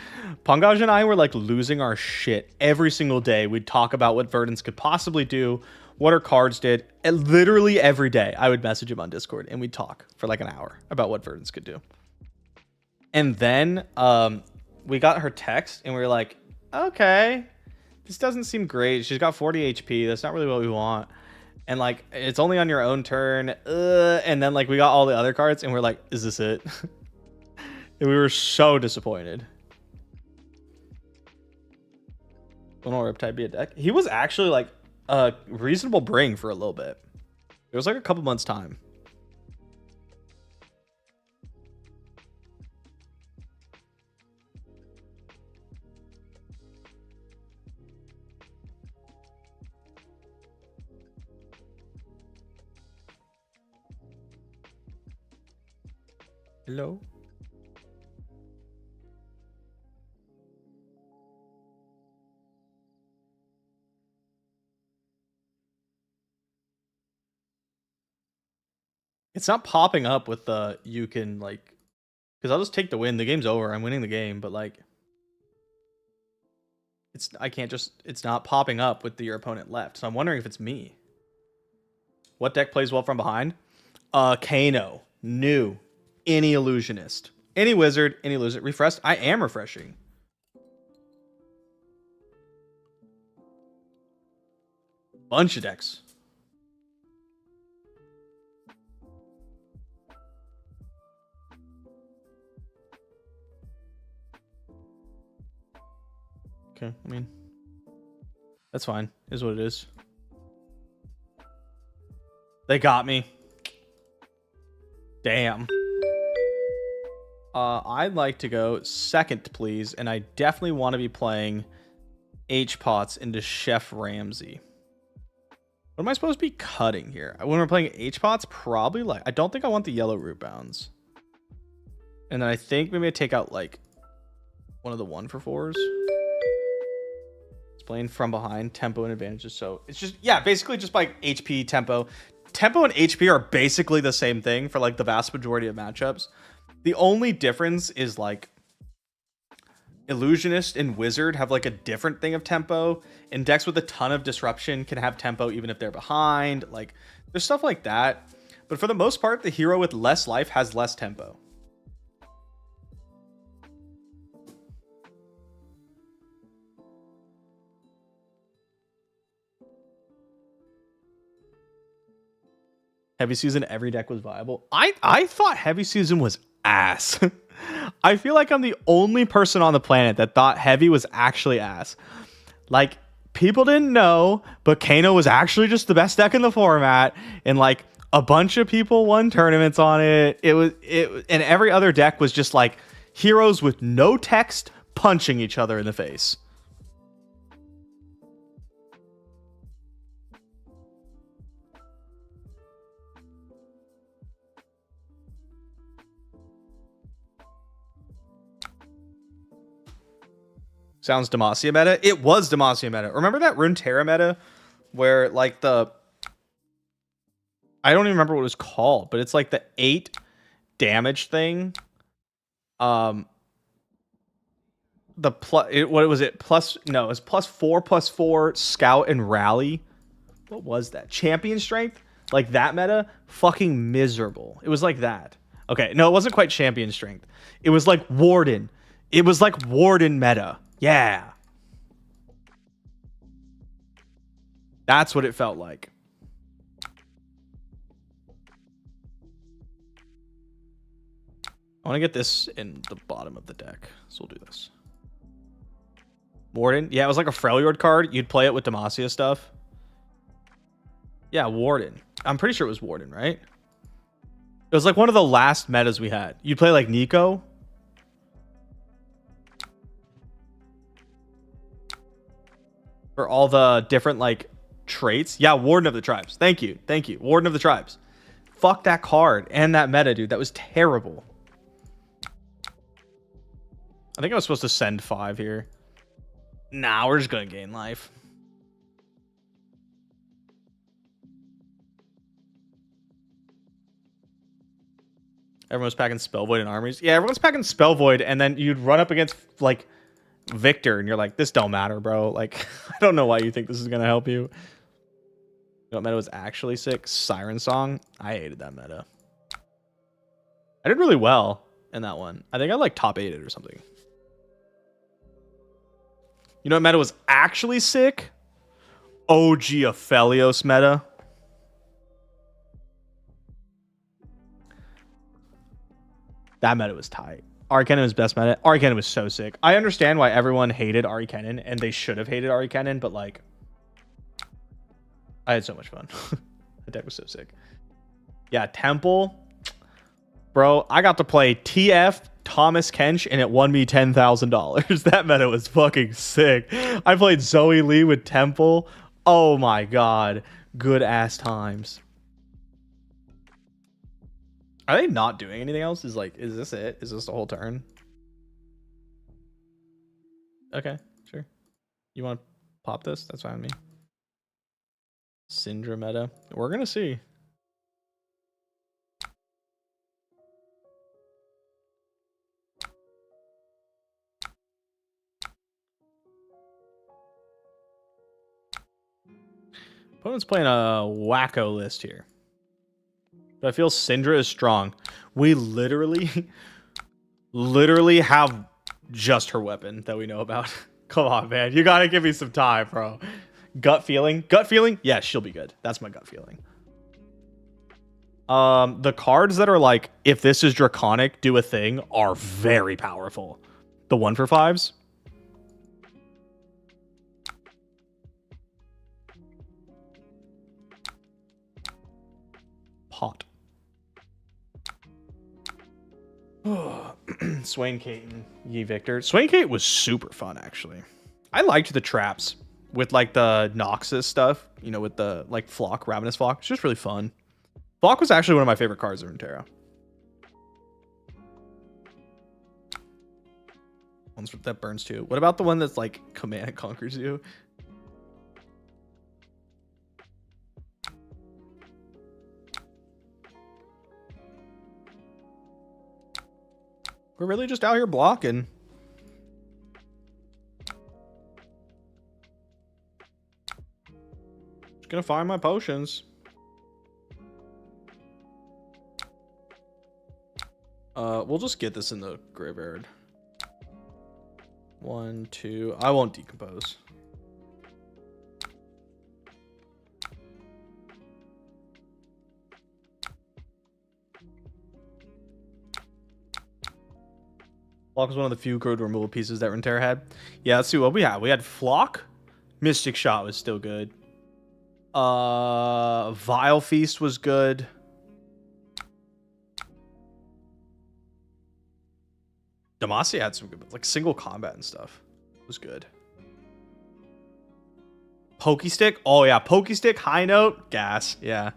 Pongaj and I were like losing our shit every single day. We'd talk about what Verdance could possibly do, what her cards did, and literally every day I would message him on Discord and we'd talk for like an hour about what Verdance could do. And then we got her text and we were like, okay, this doesn't seem great. She's got 40 HP. That's not really what we want. And like, it's only on your own turn. And then like we got all the other cards and we're like, is this it? And we were so disappointed. Will Riptide be a deck? He was actually like a reasonable bring for a little bit. It was like a couple months time. Hello? It's not popping up with the, you can like, because I'll just take the win. The game's over. I'm winning the game, but like, it's not popping up with your opponent left. So I'm wondering if it's me. What deck plays well from behind? Kano. New. Any illusionist. Any wizard. Any illusionist. Refreshed. I am refreshing. Bunch of decks. Okay, I mean, that's fine. Is what it is. They got me. Damn. I'd like to go second, please, and I definitely want to be playing H-Pots into Chef Ramsay. What am I supposed to be cutting here? When we're playing H-Pots, probably like, I don't think I want the yellow root bounds. And then I think maybe I take out like one of the 1-for-4s. It's playing from behind, tempo and advantages. So it's just, yeah, basically just like HP, tempo. Tempo and HP are basically the same thing for like the vast majority of matchups. The only difference is like Illusionist and Wizard have like a different thing of tempo, and decks with a ton of disruption can have tempo even if they're behind. Like there's stuff like that, but for the most part the hero with less life has less tempo. Heavy Season, every deck was viable. I thought Heavy Season was ass. I feel like I'm the only person on the planet that thought Heavy was actually ass. Like, people didn't know, but Kano was actually just the best deck in the format, and like a bunch of people won tournaments on it. And every other deck was just like heroes with no text punching each other in the face. Sounds Demacia meta. It was Demacia meta. Remember that Runeterra meta where like I don't even remember what it was called, but it's like the 8 damage thing. What was it? No, it was +4/+4 scout and rally. What was that? Champion strength? Like that meta? Fucking miserable. It was like that. Okay, no, it wasn't quite champion strength. It was like Warden. It was like Warden meta. Yeah. That's what it felt like. I want to get this in the bottom of the deck So we'll do this. Warden. Yeah, it was like a Freljord card. You'd play it with Demacia stuff. Yeah, Warden. I'm pretty sure it was Warden, right? It was like one of the last metas we had. You'd play like Nico. For all the different like traits. Yeah, Warden of the Tribes. Thank you. Thank you. Warden of the Tribes. Fuck that card and that meta, dude. That was terrible. I think I was supposed to send 5 here. Nah, we're just going to gain life. Everyone's packing Spellvoid and armies. Yeah, everyone's packing Spellvoid, and then you'd run up against, like, Victor, and you're like, this don't matter, bro. Like, I don't know why you think this is going to help you. You know what meta was actually sick? Siren Song. I hated that meta. I did really well in that one. I think I, like, top 8'd or something. You know what meta was actually sick? OG Aphelios meta. That meta was tight. Arcana was best meta. Arcana was so sick. I understand why everyone hated Arcana, and they should have hated Arcana, but like, I had so much fun. The deck was so sick. Yeah, Temple. Bro, I got to play TF Thomas Kench, and it won me $10,000. That meta was fucking sick. I played Zoe Lee with Temple. Oh my god. Good ass times. Are they not doing anything else? Is this it? Is this the whole turn? Okay, sure. You want to pop this? That's fine with me. Syndra meta. We're gonna see. Opponent's playing a wacko list here. But I feel Syndra is strong. We literally have just her weapon that we know about. Come on, man. You gotta give me some time, bro. Gut feeling? Gut feeling? Yeah, she'll be good. That's my gut feeling. The cards that are like, if this is Draconic, do a thing, are very powerful. The 1-for-5s. Pot. Swain Caton, Ye Victor. Swain Caton was super fun, actually. I liked the traps with like the Noxus stuff, you know, with the like Flock, Ravenous Flock. It's just really fun. Flock was actually one of my favorite cards of Runeterra. Ones that burns too. What about the one that's like command and conquers you? We're really just out here blocking. Just gonna find my potions. We'll just get this in the graveyard. 1, 2. I won't decompose. Flock was one of the few code removal pieces that Runeterra had. Yeah, let's see what we had. We had Flock. Mystic Shot was still good. Vile Feast was good. Demacia had some good, like single combat and stuff. It was good. Pokestick? Oh yeah, Pokestick, high note, gas, yeah.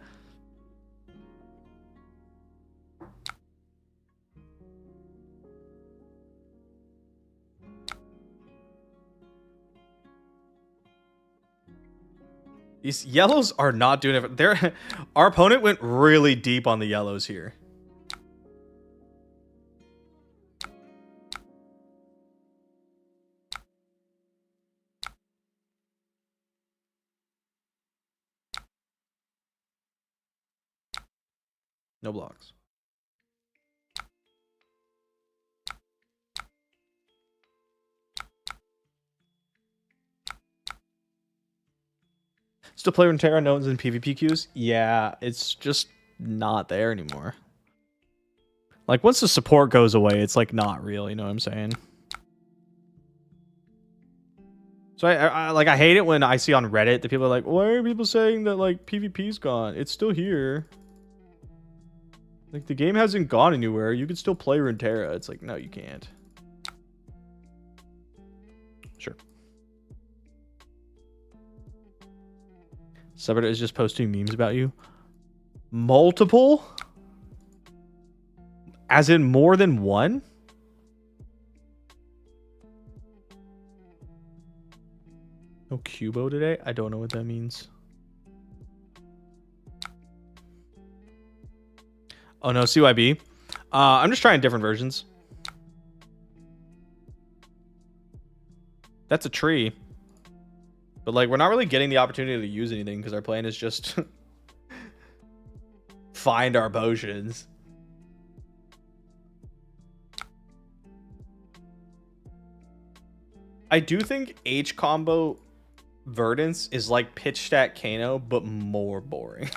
These yellows are not doing it. Our opponent went really deep on the yellows here. No blocks. Still play Runeterra, no one's in PvP queues? Yeah, it's just not there anymore. Like, once the support goes away, it's like not real, you know what I'm saying? So I hate it when I see on Reddit that people are like, why are people saying that like PvP's gone? It's still here. Like the game hasn't gone anywhere. You can still play Runeterra. It's like, no, you can't. Sure. Subreddit is just posting memes about you. Multiple? As in more than one? No Cubo today? I don't know what that means. Oh no, CYB. I'm just trying different versions. That's a tree. But like, we're not really getting the opportunity to use anything because our plan is just find our potions. I do think H combo Verdance is like pitch stack Kano, but more boring.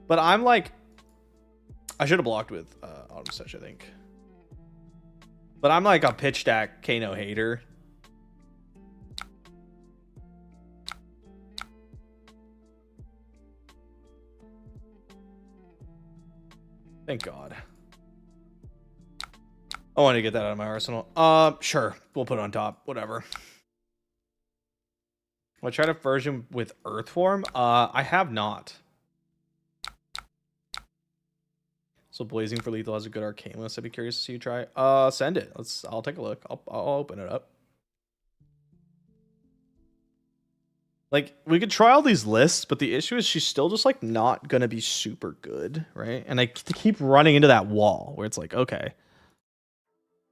But I'm like, I should have blocked with Autumn Sesh, I think. But I'm like a pitch stack Kano hater. Thank God. I want to get that out of my arsenal. Sure. We'll put it on top. Whatever. Will I try to version with Earthworm? I have not. So Blazing for Lethal has a good arcane list. I'd be curious to see you try. Send it. I'll take a look. I'll open it up. Like, we could try all these lists, but the issue is she's still just like not gonna be super good, right? And I keep running into that wall where it's like, okay,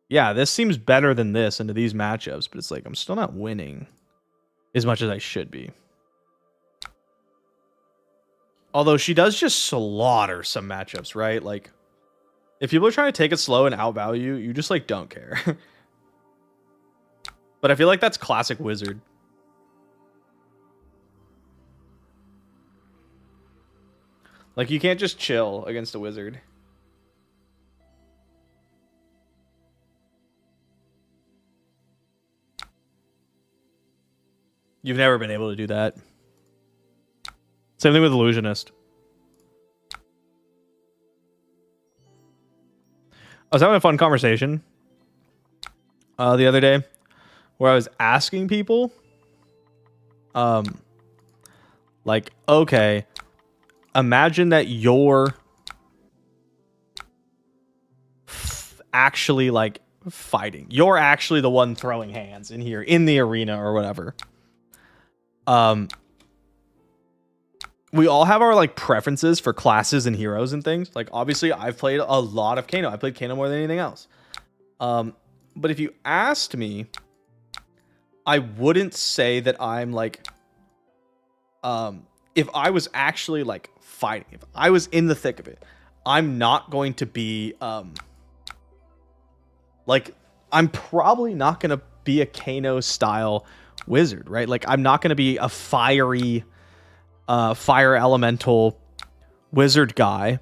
yeah, this seems better than this into these matchups, but it's like I'm still not winning as much as I should be. Although she does just slaughter some matchups, right? Like, if people are trying to take it slow and outvalue you, you just like don't care. But I feel like that's classic Wizard. Like, you can't just chill against a Wizard. You've never been able to do that. Same thing with Illusionist. I was having a fun conversation the other day where I was asking people, like, okay, imagine that you're actually like fighting. You're actually the one throwing hands in here in the arena or whatever. We all have our like preferences for classes and heroes and things. Like, obviously I've played a lot of Kano. I played Kano more than anything else. But if you asked me, I wouldn't say that I'm like, if I was actually like fighting, if I was in the thick of it, I'm not going to be, like, I'm probably not going to be a Kano style Wizard, right? Like, I'm not going to be a fiery, fire elemental Wizard guy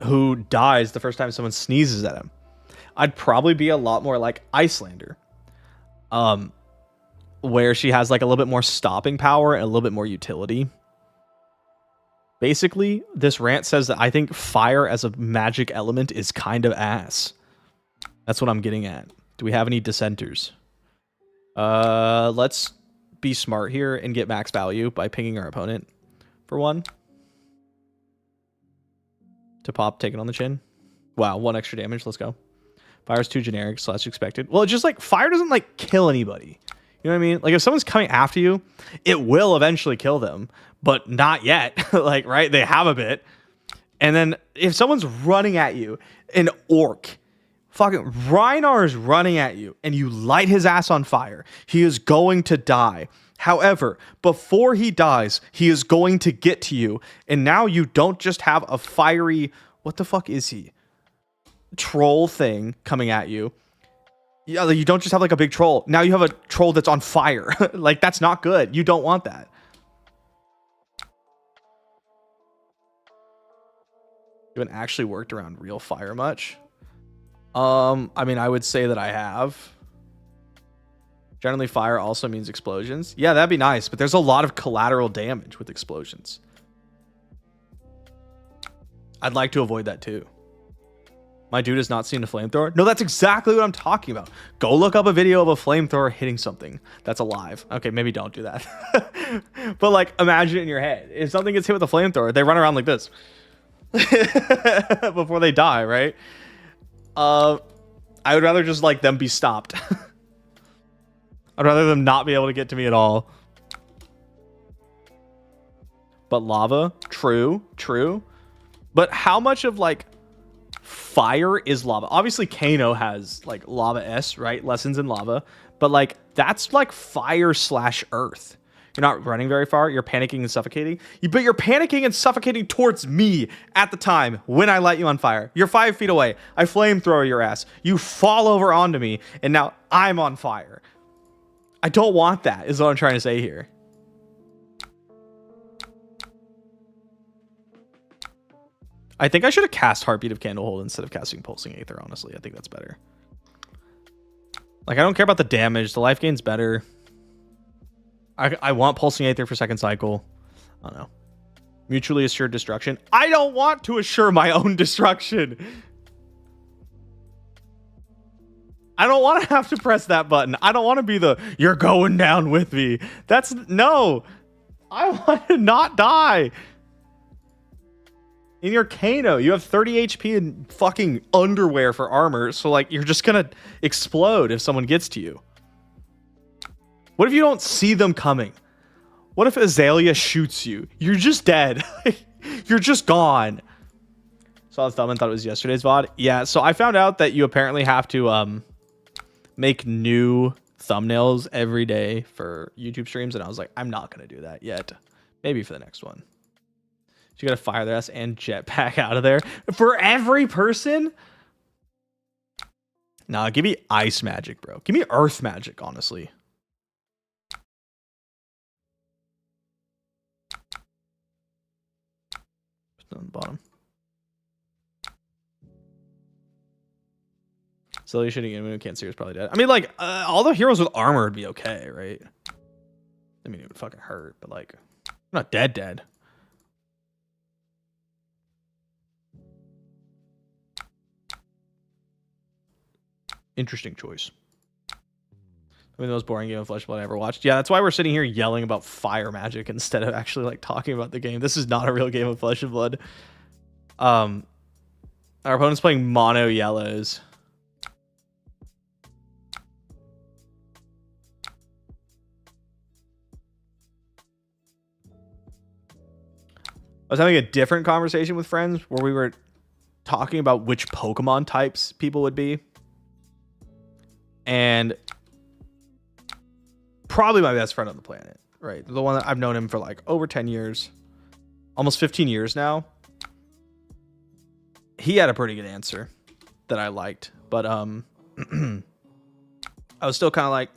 who dies the first time someone sneezes at him. I'd probably be a lot more like Icelander, where she has like a little bit more stopping power and a little bit more utility. Basically, this rant says that I think fire as a magic element is kind of ass. That's what I'm getting at. Do we have any dissenters? Let's be smart here and get max value by pinging our opponent for one. To pop, take it on the chin. Wow, 1 extra damage. Let's go. Fire's too generic, so that's expected. Well, it's just like fire doesn't like kill anybody. You know what I mean? Like, if someone's coming after you, it will eventually kill them, but not yet. Like, right? They have a bit. And then if someone's running at you, an orc, fucking Rhinar is running at you, and you light his ass on fire, he is going to die. However, before he dies, he is going to get to you, and now you don't just have a fiery, what the fuck is he? Troll thing coming at you. Yeah, you don't just have like a big troll. Now you have a troll that's on fire. Like, that's not good. You don't want that. You haven't actually worked around real fire much. I mean, I would say that I have. Generally, fire also means explosions. Yeah, that'd be nice, but there's a lot of collateral damage with explosions. I'd like to avoid that too. My dude has not seen a flamethrower. No, that's exactly what I'm talking about. Go look up a video of a flamethrower hitting something that's alive. Okay, maybe don't do that. But like, imagine it in your head. If something gets hit with a flamethrower, they run around like this before they die, right? I would rather just like them be stopped. I'd rather them not be able to get to me at all. But lava, true. But how much of like fire is lava? Obviously Kano has like lava S, right? Lessons in lava, but like that's like fire / earth. You're not running very far. You're panicking and suffocating. But you're panicking and suffocating towards me at the time when I light you on fire. You're 5 feet away. I flamethrower your ass. You fall over onto me, and now I'm on fire. I don't want that, is what I'm trying to say here. I think I should have cast Heartbeat of Candlehold instead of casting Pulsing Aether, honestly. I think that's better. Like, I don't care about the damage. The life gain's better. I want Pulsing Aether for second cycle. I don't know. Mutually assured destruction. I don't want to assure my own destruction. I don't want to have to press that button. I don't want to be the, you're going down with me. That's, no. I want to not die. In your Kano, you have 30 HP and fucking underwear for armor. So, like, you're just going to explode if someone gets to you. What if you don't see them coming? What if Azalea shoots you? You're just dead. You're just gone. Saw the thumb and thought it was yesterday's VOD. Yeah, so I found out that you apparently have to make new thumbnails every day for YouTube streams. And I was like, I'm not going to do that yet. Maybe for the next one. You got to fire their ass and jetpack out of there. For every person? Nah, give me ice magic, bro. Give me earth magic, honestly. On the bottom. So you shooting anyone who can't see is probably dead. I mean, like, all the heroes with armor would be okay, right? I mean, it would fucking hurt, but like, I'm not dead. Interesting choice. I mean, the most boring game of Flesh and Blood I ever watched. Yeah, that's why we're sitting here yelling about fire magic instead of actually like talking about the game. This is not a real game of Flesh and Blood. Our opponent's playing mono yellows. I was having a different conversation with friends where we were talking about which Pokemon types people would be. And probably my best friend on the planet, right? The one that I've known him for like over 10 years, almost 15 years now. He had a pretty good answer that I liked, but I was still kind of like,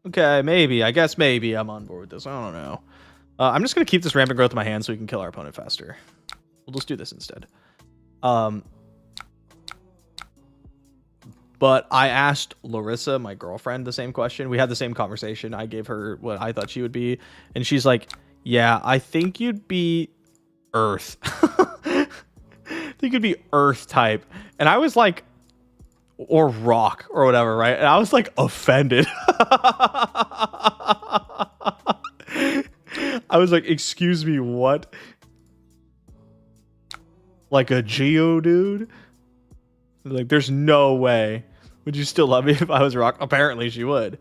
okay, maybe, I guess maybe I'm on board with this. I don't know. I'm just going to keep this rampant growth in my hand so we can kill our opponent faster. We'll just do this instead. But I asked Larissa, my girlfriend, the same question. We had the same conversation. I gave her what I thought she would be. And she's like, yeah, I think you'd be Earth. I think you'd be Earth type. And I was like, or rock or whatever, right? And I was like offended. I was like, excuse me, what? Like a Geodude? Like, there's no way. Would you still love me if I was rock? Apparently she would.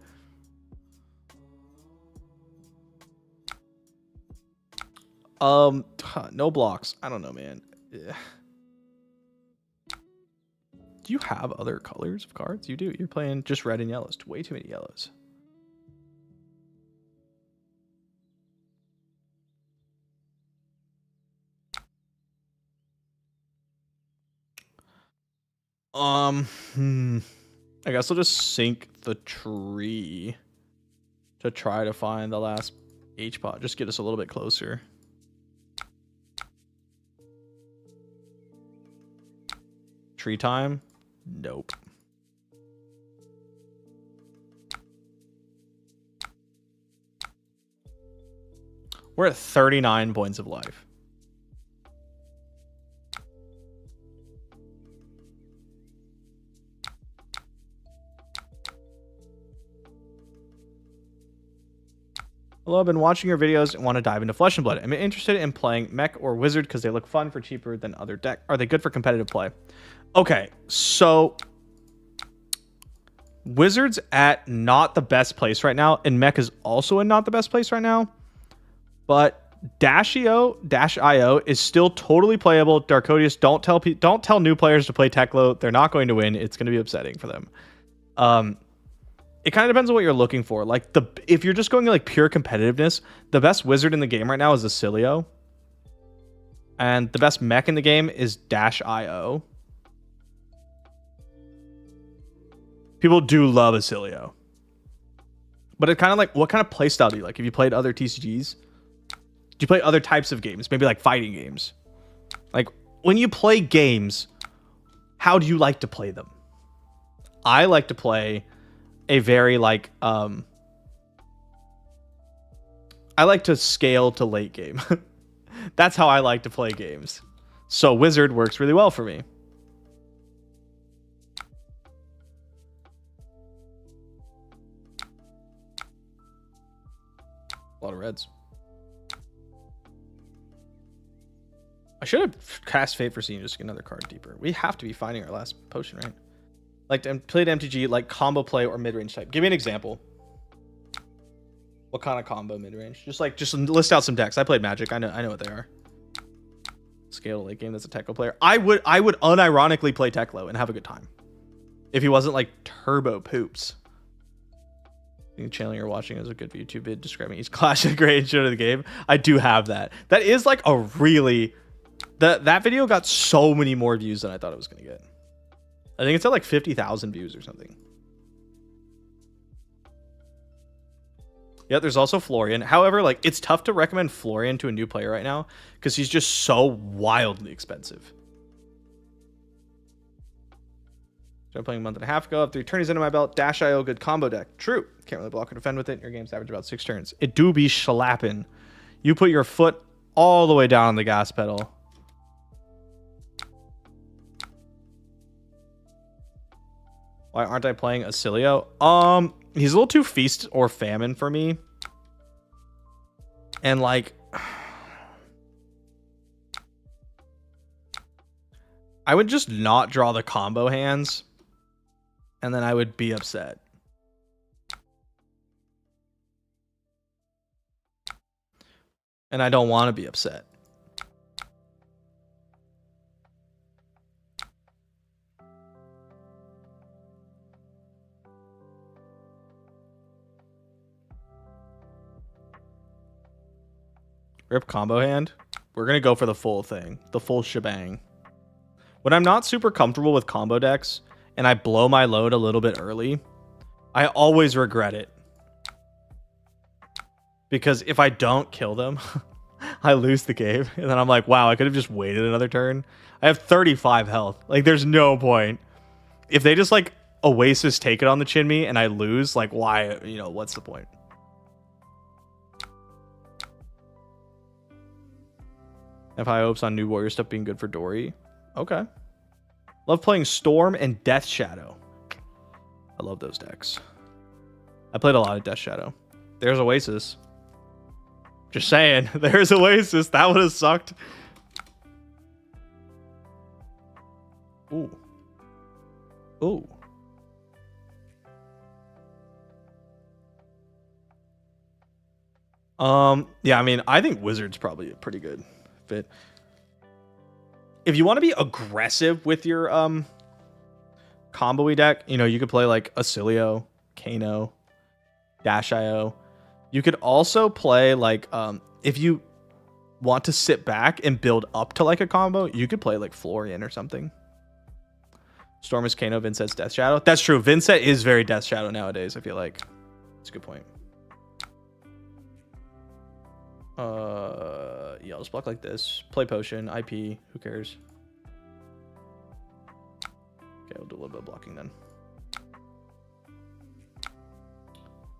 No blocks. I don't know, man. Yeah. Do you have other colors of cards? You do. You're playing just red and yellows. Way too many yellows. I guess I'll just sink the tree to try to find the last H-pot. Just get us a little bit Tree time? Nope. We're at 39 points of life. Hello, I've been watching your videos and want to dive into Flesh and Blood. I'm interested in playing Mech or Wizard because they look fun for cheaper than other deck. Are they good for competitive play? Okay, so Wizard's at not the best place right now, and Mech is also in not the best place right now. But Dash.io is still totally playable. Darkodius, don't tell new players to play Teklo. They're not going to win. It's going to be upsetting for them. It kind of depends on what you're looking for. Like if you're just going like pure competitiveness, the best Wizard in the game right now is Acilio. And the best Mech in the game is Dash.io. People do love Acilio. But it kind of like, what kind of playstyle do you like? Have you played other TCGs? Do you play other types of games? Maybe like fighting games. Like when you play games, how do you like to play them? I like to play a very like I like to scale to late game. That's how I like to play games. So Wizard works really well for me. A lot of reds. I should have cast Fate for Seeing just to get another card deeper. We have to be finding our last potion, right? Like played MTG, like combo play or mid-range type. Give me an example. What kind of combo mid-range? Just list out some decks. I played Magic. I know what they are. Scale late game. That's a Teklo player. I would unironically play Teklo and have a good time. If he wasn't like turbo poops. I think the channel you're watching is a good YouTube vid describing each clash of great intro to the game. I do have that. That is like a really that video got so many more views than I thought it was gonna get. I think it's at like 50,000 views or something. Yeah, there's also Florian. However, like it's tough to recommend Florian to a new player right now because he's just so wildly expensive. Started playing a month and a half ago. I have 3 tourneys under my belt. Dash.io, good combo deck. True. Can't really block or defend with it. Your game's average about 6 turns. It do be schlapping. You put your foot all the way down on the gas pedal. Why aren't I playing Acilio? He's a little too feast or famine for me. And like I would just not draw the combo hands and then I would be upset. And I don't want to be upset. Rip combo hand. We're going to go for the full thing. The full shebang. When I'm not super comfortable with combo decks and I blow my load a little bit early, I always regret it. Because if I don't kill them, I lose the game. And then I'm like, wow, I could have just waited another turn. I have 35 health. Like, there's no point. If they just, like, Oasis take it on the chin me and I lose, like, why? You know, what's the point? Have high hopes on new warrior stuff being good for Dory. Okay. Love playing Storm and Death Shadow. I love those decks. I played a lot of Death Shadow. There's Oasis. Just saying. There's Oasis. That would have sucked. Ooh. Ooh. Yeah, I mean, I think Wizard's probably a pretty good fit. If you want to be aggressive with your combo-y deck, you know, you could play like Acilio, Kano, Dash.io. You could also play like if you want to sit back and build up to like a combo, you could play like Florian or something. Storm is Kano, Vincent's Death Shadow. That's true. Vincent is very Death Shadow nowadays, I feel like. That's a good point. Yeah, I'll just block like this. Play potion, IP, who cares? Okay, we'll do a little bit of blocking then.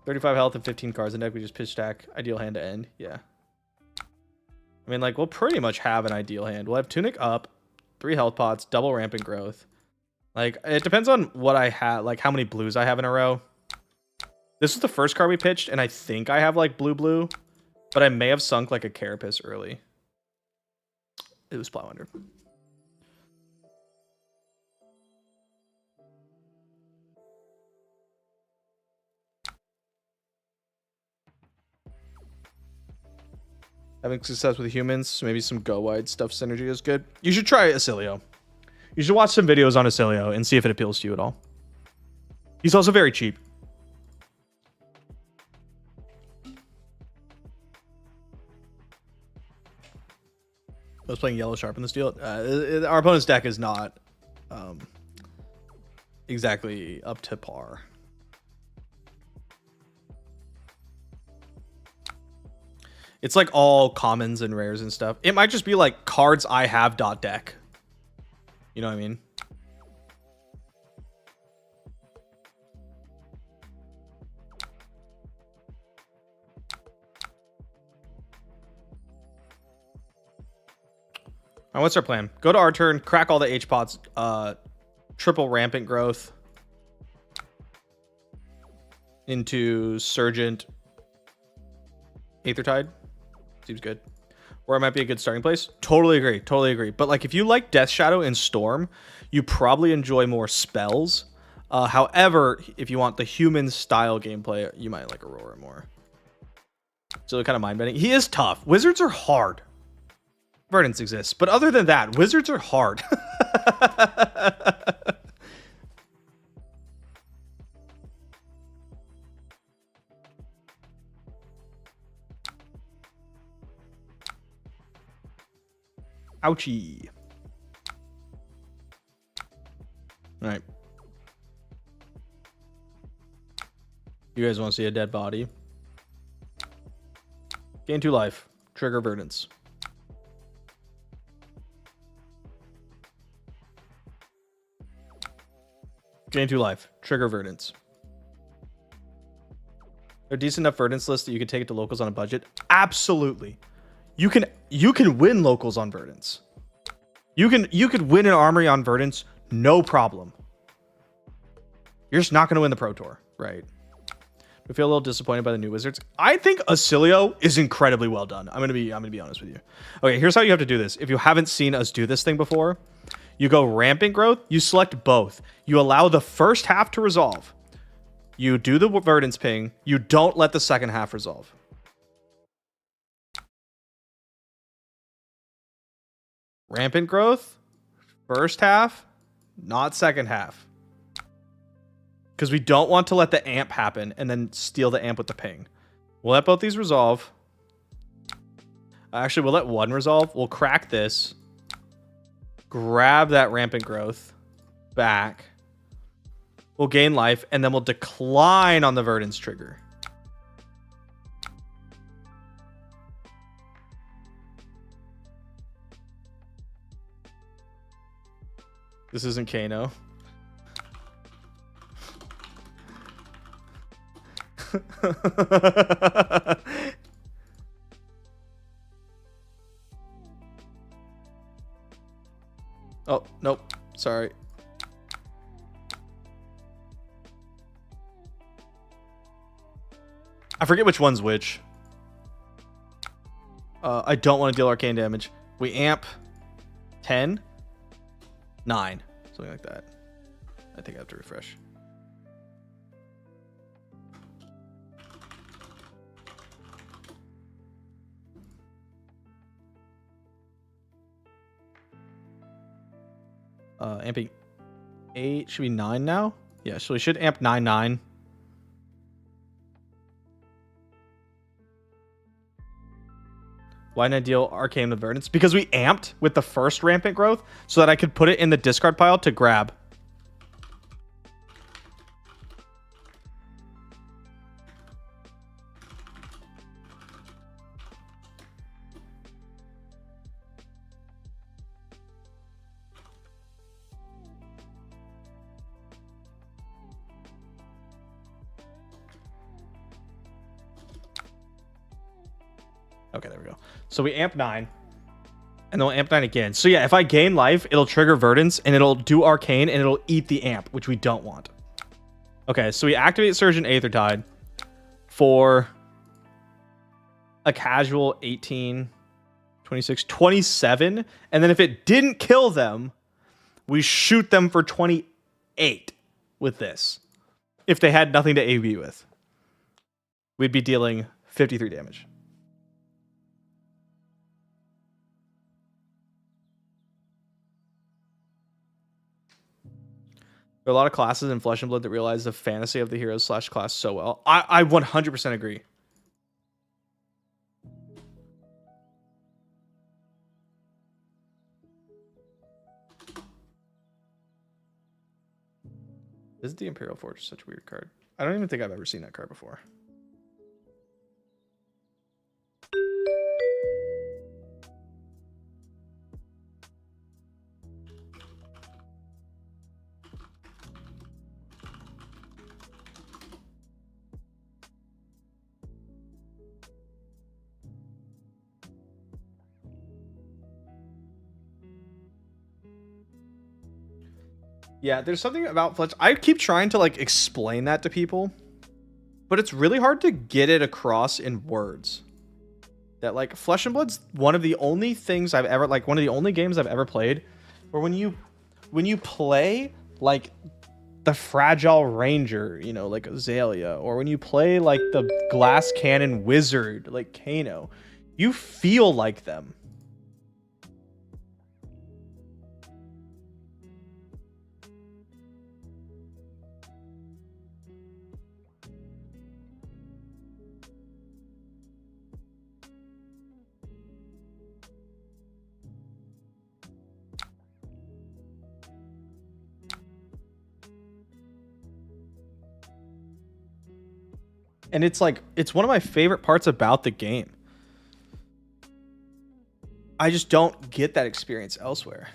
35 health and 15 cards in deck. We just pitch stack. Ideal hand to end. Yeah. I mean, like, we'll pretty much have an ideal hand. We'll have Tunic up, 3 health pots, double rampant growth. Like, it depends on what I have, like, how many blues I have in a row. This is the first card we pitched, and I think I have, like, blue, but I may have sunk, like, a Carapace early. It was Plowhunter. Having success with humans, maybe some go wide stuff synergy is good. You should try Acilio. You should watch some videos on Acilio and see if it appeals to you at all. He's also very cheap. I was playing Yellow Sharp in this deal. Our opponent's deck is not exactly up to par. It's like all commons and rares and stuff. It might just be like cards I have .deck. You know what I mean? All right, what's our plan? Go to our turn, crack all the H-pots, triple rampant growth into Surgent Aethertide. Seems good. Or it might be a good starting place. Totally agree. Totally agree. But like if you like Death Shadow and Storm, you probably enjoy more spells. However, if you want the human style gameplay, you might like Aurora more. So kind of mind bending. He is tough. Wizards are hard. Verdance exists. But other than that, wizards are hard. Ouchie. All right. You guys want to see a dead body? Gain 2 life. Trigger Verdance. Gain 2 life. Trigger Verdance. They're decent enough Verdance lists that you can take it to locals on a budget. Absolutely. You can win locals on Verdance. You could win an armory on Verdance, no problem. You're just not going to win the Pro Tour, right? I feel a little disappointed by the new wizards. I think Acilio is incredibly well done. I'm gonna be honest with you. Okay, here's how you have to do this. If you haven't seen us do this thing before, you go rampant growth. You select both. You allow the first half to resolve. You do the Verdance ping. You don't let the second half resolve. Rampant growth, first half, not second half. Because we don't want to let the amp happen and then steal the amp with the ping. We'll let both these resolve. Actually, we'll let one resolve. We'll crack this. Grab that rampant growth back. We'll gain life, and then we'll decline on the Verdance trigger. This isn't Kano. Oh, nope. Sorry. I forget which one's which. I don't want to deal arcane damage. We amp 10, 9, something like that. I think I have to refresh. Amping 8 should be 9 now. Yeah, so we should amp 9/9. Why didn't I deal Arcane with Verdance? Because we amped with the first rampant growth so that I could put it in the discard pile to grab. Okay, there we go. So we amp 9. And then we'll amp 9 again. So yeah, if I gain life, it'll trigger Verdance, and it'll do Arcane, and it'll eat the amp, which we don't want. Okay, so we activate Surgeon Aethertide for a casual 18, 26, 27. And then if it didn't kill them, we shoot them for 28 with this. If they had nothing to AB with, we'd be dealing 53 damage. There are a lot of classes in Flesh and Blood that realize the fantasy of the heroes / class so well. I 100% agree. Isn't the Imperial Forge such a weird card? I don't even think I've ever seen that card before. Yeah, there's something about Fletch. I keep trying to like explain that to people, but it's really hard to get it across in words. That like Flesh and Blood's one of the only things I've ever one of the only games I've ever played where when you play like the Fragile Ranger, you know, like Azalea, or when you play like the Glass Cannon Wizard, like Kano, you feel like them. And it's like, it's one of my favorite parts about the game. I just don't get that experience elsewhere.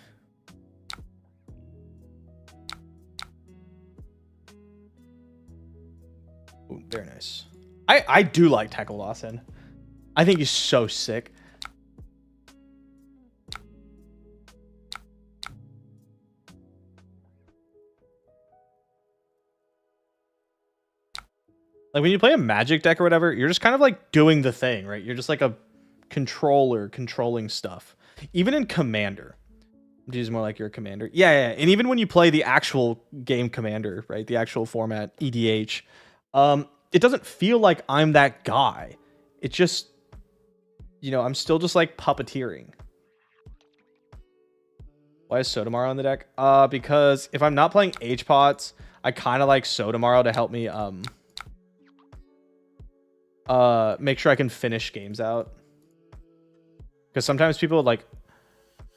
Ooh, very nice. I do like Tackle Lawson. I think he's so sick. Like when you play a Magic deck or whatever, you're just kind of like doing the thing, right? You're just like a controller controlling stuff. Even in Commander, he's more like you're a commander. Yeah. And even when you play the actual game Commander, right? The actual format, EDH, it doesn't feel like I'm that guy. It's just, you know, I'm still just like puppeteering. Why is Sotomaro on the deck? Because if I'm not playing H-Pots, I kind of like Sotomaro to help me, make sure I can finish games out. Because sometimes people like,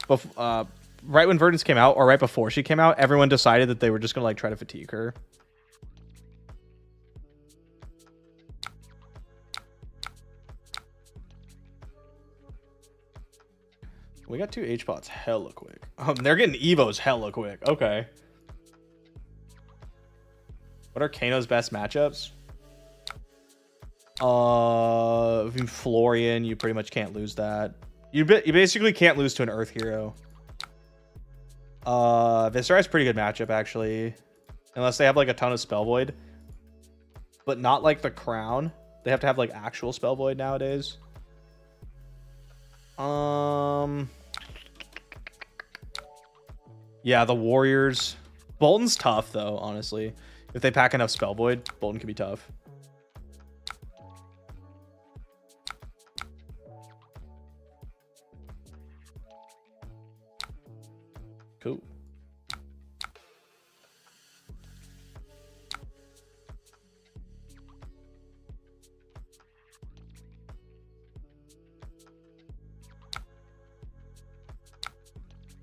right when Verdance came out or right before she came out, everyone decided that they were just gonna like try to fatigue her. We got 2 H-Pots hella quick. They're getting Evos hella quick. Okay. What are Kano's best matchups? Florian, you pretty much can't lose that. You basically can't lose to an Earth hero. Viscerai's pretty good matchup actually, unless they have like a ton of Spell Void, but not like the Crown. They have to have like actual Spell Void nowadays. Yeah, the Warriors. Boltyn's tough though, honestly. If they pack enough Spell Void, Boltyn can be tough. Cool.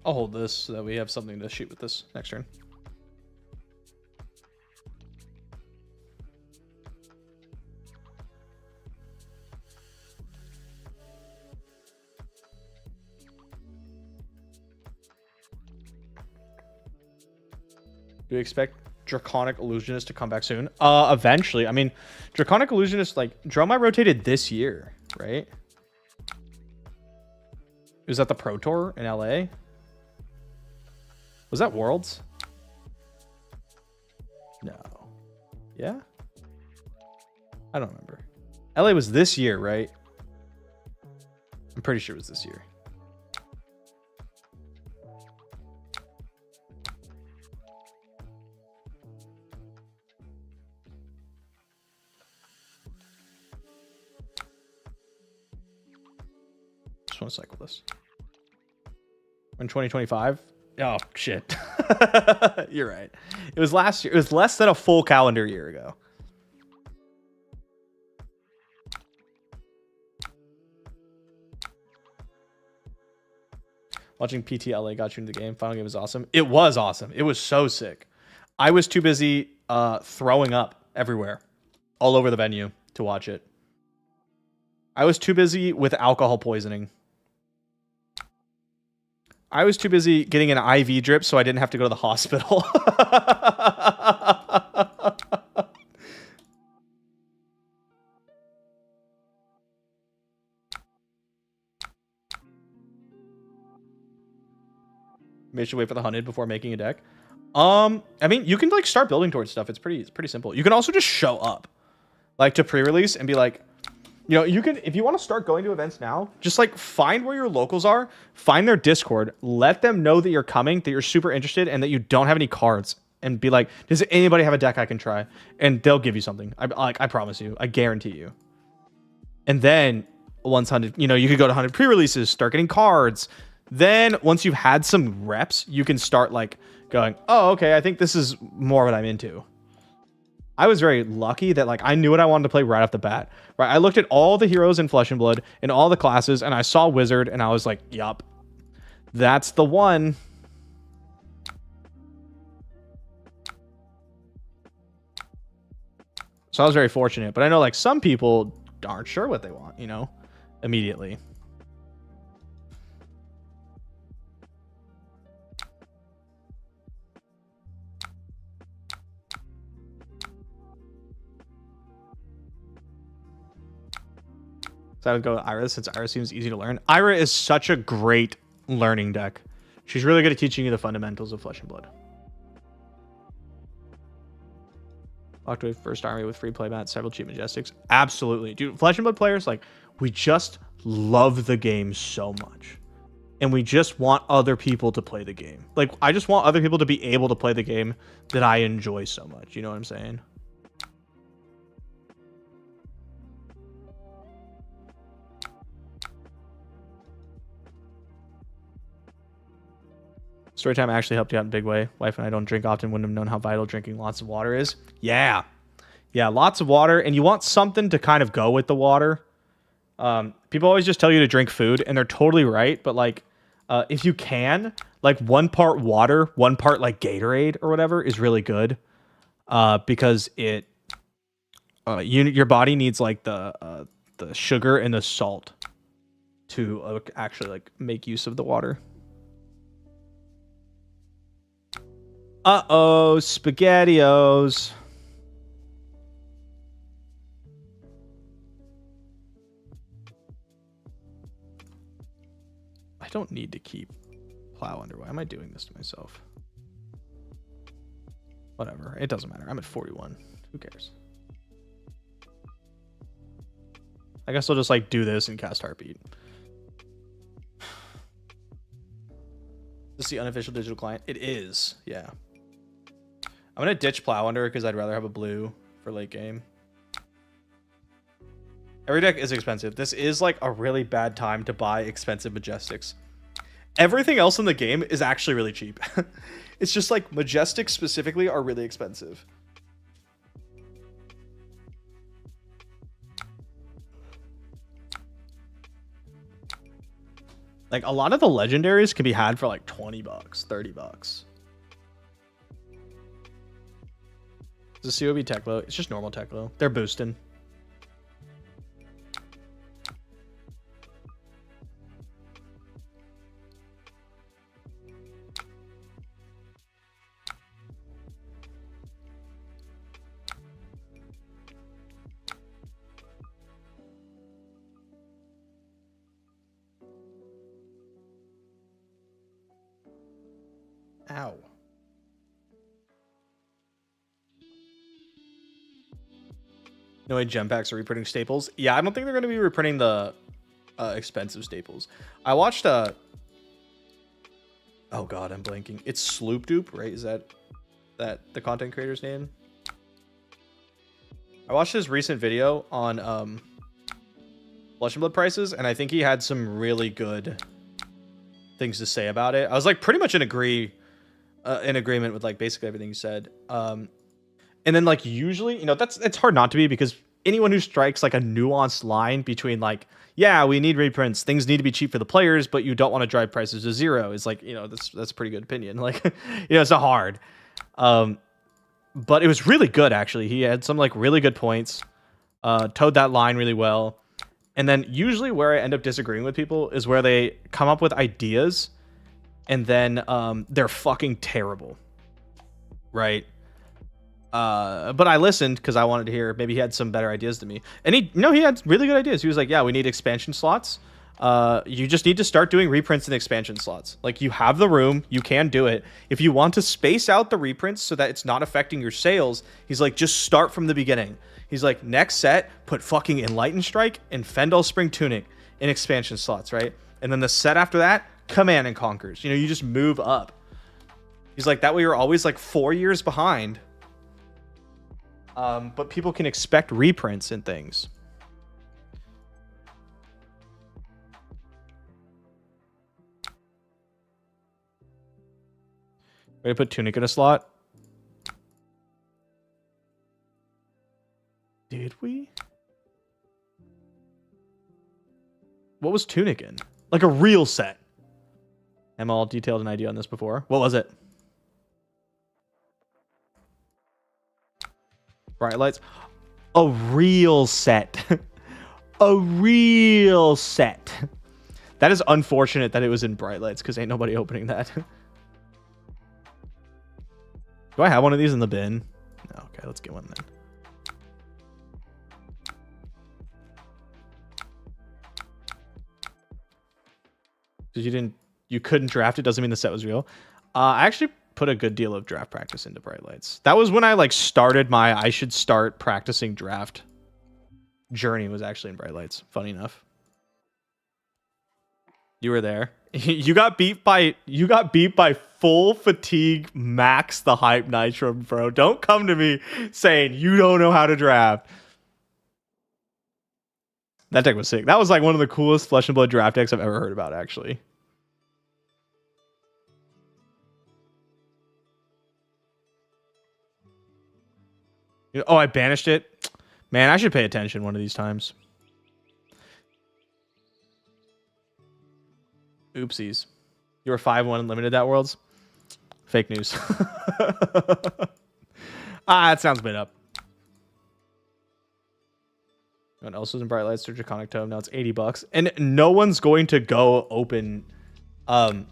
I'll hold this so that we have something to shoot with this next turn. Do you expect Draconic Illusionist to come back soon? Eventually. I mean, Draconic Illusionist, like, Dromai rotated this year, right? It was at the Pro Tour in LA. Was that Worlds? No. Yeah? I don't remember. LA was this year, right? I'm pretty sure it was this year. Just want to cycle this. In 2025? Oh, shit. You're right. It was last year. It was less than a full calendar year ago. Watching PTLA got you into the game. Final game was awesome. It was awesome. It was so sick. I was too busy throwing up everywhere, all over the venue to watch it. I was too busy with alcohol poisoning. I was too busy getting an IV drip so I didn't have to go to the hospital. Maybe should wait for the hunted before making a deck. I mean, you can like start building towards stuff. It's pretty simple. You can also just show up, like to pre-release and be like, you know, you can, if you want to start going to events now, just like find where your locals are, find their Discord, let them know that you're coming, that you're super interested, and that you don't have any cards, and be like, does anybody have a deck I can try? And they'll give you something. I promise you, I guarantee you. And then once 100, you know, you could go to 100 pre-releases, start getting cards. Then once you've had some reps, you can start like going, oh, okay, I think this is more what I'm into. I was very lucky that like I knew what I wanted to play right off the bat. Right, I looked at all the heroes in Flesh and Blood and all the classes, and I saw Wizard, and I was like, yup, that's the one. So I was very fortunate, but I know like some people aren't sure what they want, you know, immediately. So I would go to Ira since Ira seems easy to learn. Ira is such a great learning deck. She's really good at teaching you the fundamentals of Flesh and Blood. Locked away first army with free playmat, several cheap Majestics. Absolutely. Dude, Flesh and Blood players, like, we just love the game so much. And we just want other people to play the game. Like, I just want other people to be able to play the game that I enjoy so much. You know what I'm saying? Storytime actually helped you out in a big way. Wife and I don't drink often, wouldn't have known how vital drinking lots of water is. Yeah. Yeah, lots of water. And you want something to kind of go with the water. People always just tell you to drink food, and they're totally right. But, like, if you can, like, 1 part water, 1 part, like, Gatorade or whatever is really good. Because it... your body needs, like, the sugar and the salt to actually, like, make use of the water. Uh-oh, SpaghettiOs. I don't need to keep plow under. Why am I doing this to myself? Whatever. It doesn't matter. I'm at 41. Who cares? I guess I'll just like do this and cast Heartbeat. This is the unofficial digital client. It is. Yeah. I'm going to ditch plow under because I'd rather have a blue for late game. Every deck is expensive. This is like a really bad time to buy expensive Majestics. Everything else in the game is actually really cheap. It's just like Majestics specifically are really expensive. Like a lot of the legendaries can be had for like 20 bucks, 30 bucks. Is the COB tech low? It's just normal tech low. They're boosting. No way gem packs are reprinting staples. Yeah, I don't think they're going to be reprinting the expensive staples. I watched oh god, I'm blanking. It's Sloop Dupe, right? Is that the content creator's name? I watched his recent video on Flesh and Blood prices, and I think he had some really good things to say about it. I was like pretty much in agreement with like basically everything you said. And then like usually, you know, it's hard not to be, because anyone who strikes like a nuanced line between like, yeah, we need reprints, things need to be cheap for the players, but you don't want to drive prices to zero, is like, you know, that's a pretty good opinion. Like, you know, it's not hard. But it was really good actually. He had some like really good points. Towed that line really well. And then usually where I end up disagreeing with people is where they come up with ideas and then they're fucking terrible. Right? But I listened because I wanted to hear, maybe he had some better ideas than me. And he had really good ideas. He was like, yeah, we need expansion slots. You just need to start doing reprints and expansion slots. Like, you have the room, you can do it. If you want to space out the reprints so that it's not affecting your sales, he's like, just start from the beginning. He's like, next set, put fucking Enlightened Strike and Fendel Spring Tunic in expansion slots, right? And then the set after that, Command and Conquers. You know, you just move up. He's like, that way you're always like 4 years behind. But people can expect reprints and things. Ready to put Tunic in a slot? Did we? What was Tunic in? Like a real set. I'm all detailed an idea on this before. What was it? Bright Lights. A real set. A real set. That is unfortunate that it was in Bright Lights, because ain't nobody opening that. Do I have one of these in the bin? No. Okay, let's get one then. Because you couldn't draft it doesn't mean the set was real. I actually put a good deal of draft practice into Bright Lights. That was when I like started my I should start practicing draft journey, was actually in Bright Lights. Funny enough. You were there. You got beat by full fatigue max the hype nitro, bro. Don't come to me saying you don't know how to draft. That deck was sick. That was like one of the coolest Flesh and Blood draft decks I've ever heard about, actually. Oh, I banished it. Man, I should pay attention one of these times. Oopsies. You were 5-1 and limited that Worlds? Fake news. That sounds made up. What else was in Bright Lights or Draconic Tome? Now it's $80. And no one's going to go open Bright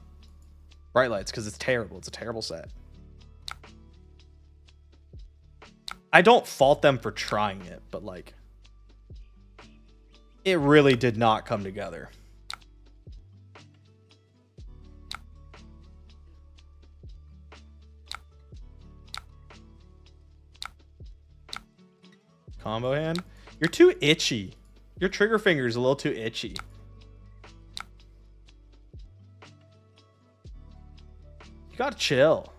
Lights because it's terrible. It's a terrible set. I don't fault them for trying it, but like, it really did not come together. Combo hand? You're too itchy. Your trigger finger is a little too itchy. You gotta chill.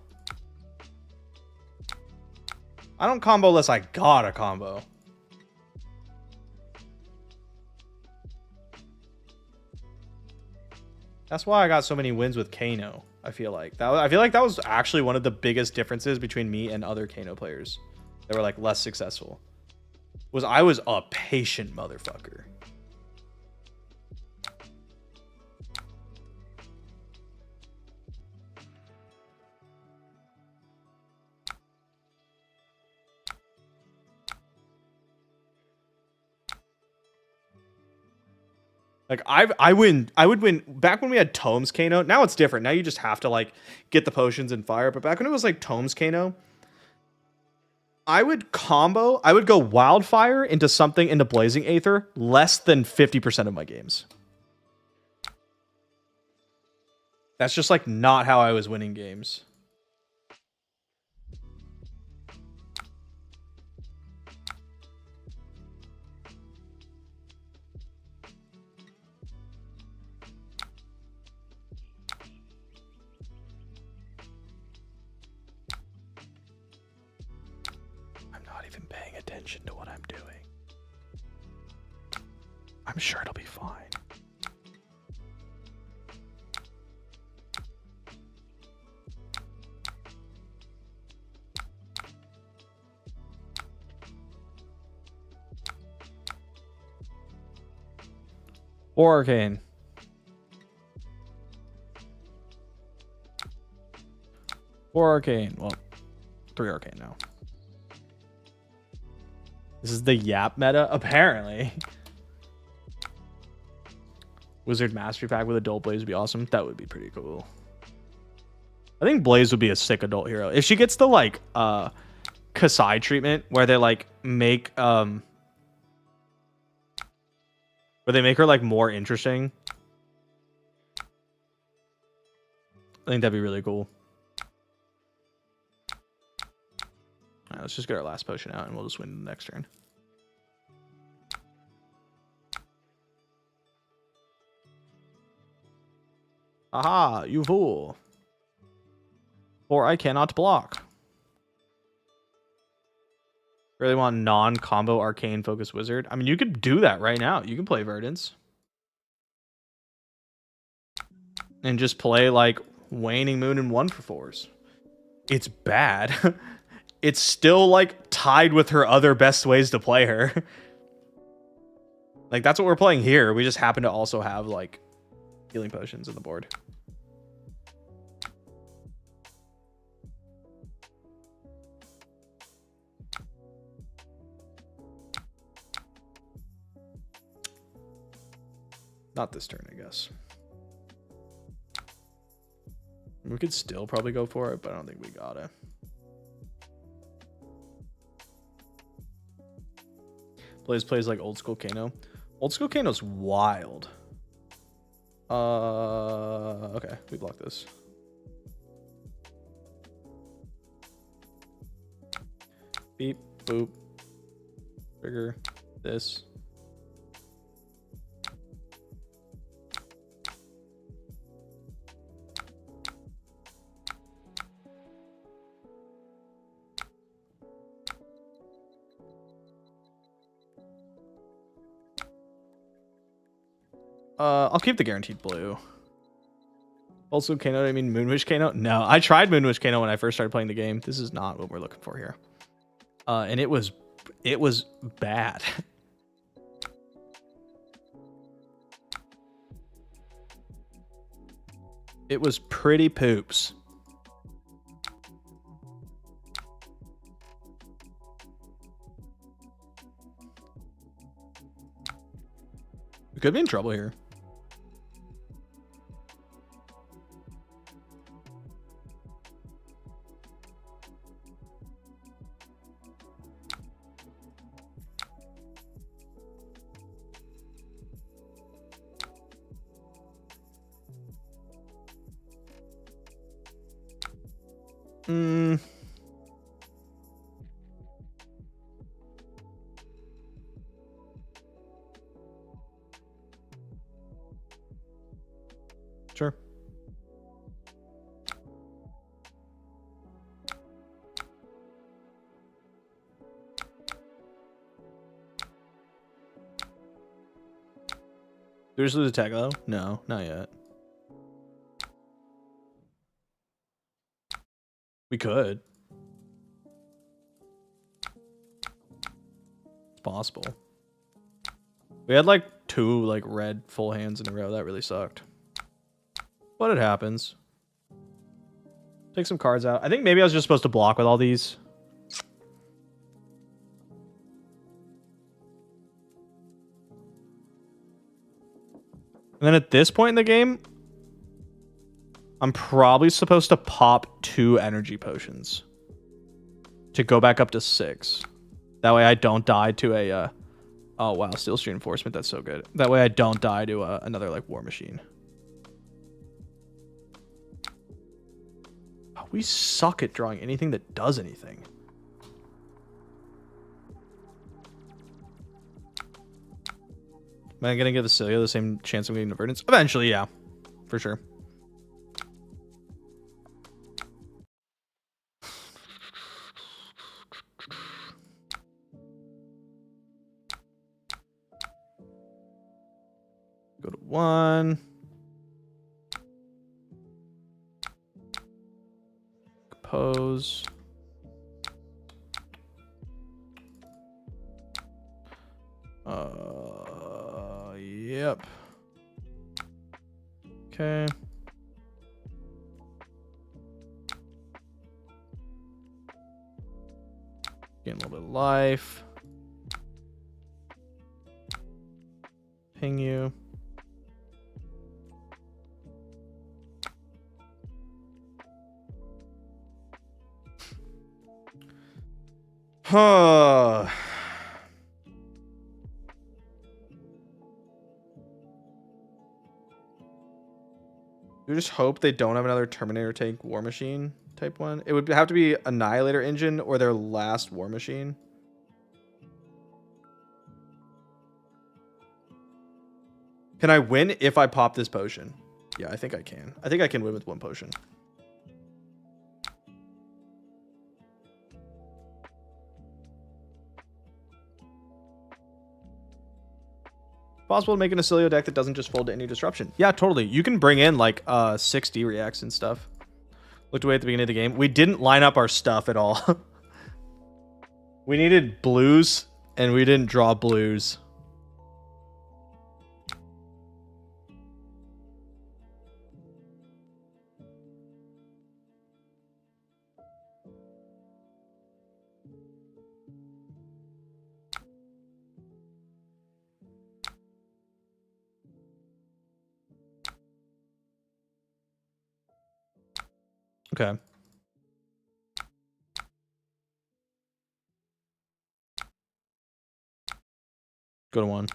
I don't combo unless I got a combo. That's why I got so many wins with Kano. I feel like that was actually one of the biggest differences between me and other Kano players that were like less successful. I was a patient motherfucker. Like I would win back when we had Tomes Kano. Now it's different. Now you just have to like get the potions and fire. But back when it was like Tomes Kano, I would go Wildfire into something into Blazing Aether less than 50% of my games. That's just like not how I was winning games. not even paying attention to what I'm doing. I'm sure it'll be fine. Or arcane. Or arcane. Well, 3 arcane now. This is the Yap meta, apparently. Wizard Mastery Pack with Adult Blaze would be awesome. That would be pretty cool. I think Blaze would be a sick adult hero. If she gets the, like, Kasai treatment, where they, like, make, where they make her, like, more interesting. I think that'd be really cool. Alright, let's just get our last potion out, and we'll just win the next turn. Aha, you fool. Or I cannot block. Really want non-combo arcane focus wizard? I mean, you could do that right now. You can play Verdance. And just play, like, Waning Moon and 1-for-4s. It's bad. It's still, like, tied with her other best ways to play her. Like, that's what we're playing here. We just happen to also have, like, healing potions on the board. Not this turn, I guess. We could still probably go for it, but I don't think we gotta. Blaze plays like old school Kano. Old school Kano's wild. Okay, we block this. Beep, boop. Trigger this. I'll keep the guaranteed blue. Also, Kano, I mean Moonwish Kano? No, I tried Moonwish Kano when I first started playing the game. This is not what we're looking for here. And it was bad. It was pretty poops. We could be in trouble here. Sure. Do we just lose a tag though? No, not yet. We could. It's possible. We had like 2 like red full hands in a row. That really sucked. But it happens. Take some cards out. I think maybe I was just supposed to block with all these. And then at this point in the game, I'm probably supposed to pop 2 energy potions to go back up to 6. That way I don't die to a... oh, wow. Steel Street Enforcement. That's so good. That way I don't die to another like War Machine. We suck at drawing anything that does anything. Am I going to give Celia the same chance I'm getting to Verdance? Eventually, yeah. For sure. 1. Compose. Yep. Okay. Gain a little bit of life. Ping you. Huh. We just hope they don't have another Terminator tank war machine type one. It would have to be Annihilator engine or their last war machine. Can I win if I pop this potion? Yeah, I think I can. I think I can win with 1 potion. Possible to make an Acilio deck that doesn't just fold to any disruption. Yeah, totally. You can bring in like 6D reacts and stuff. Looked away at the beginning of the game. We didn't line up our stuff at all. We needed blues and we didn't draw blues. Okay. Go to 1.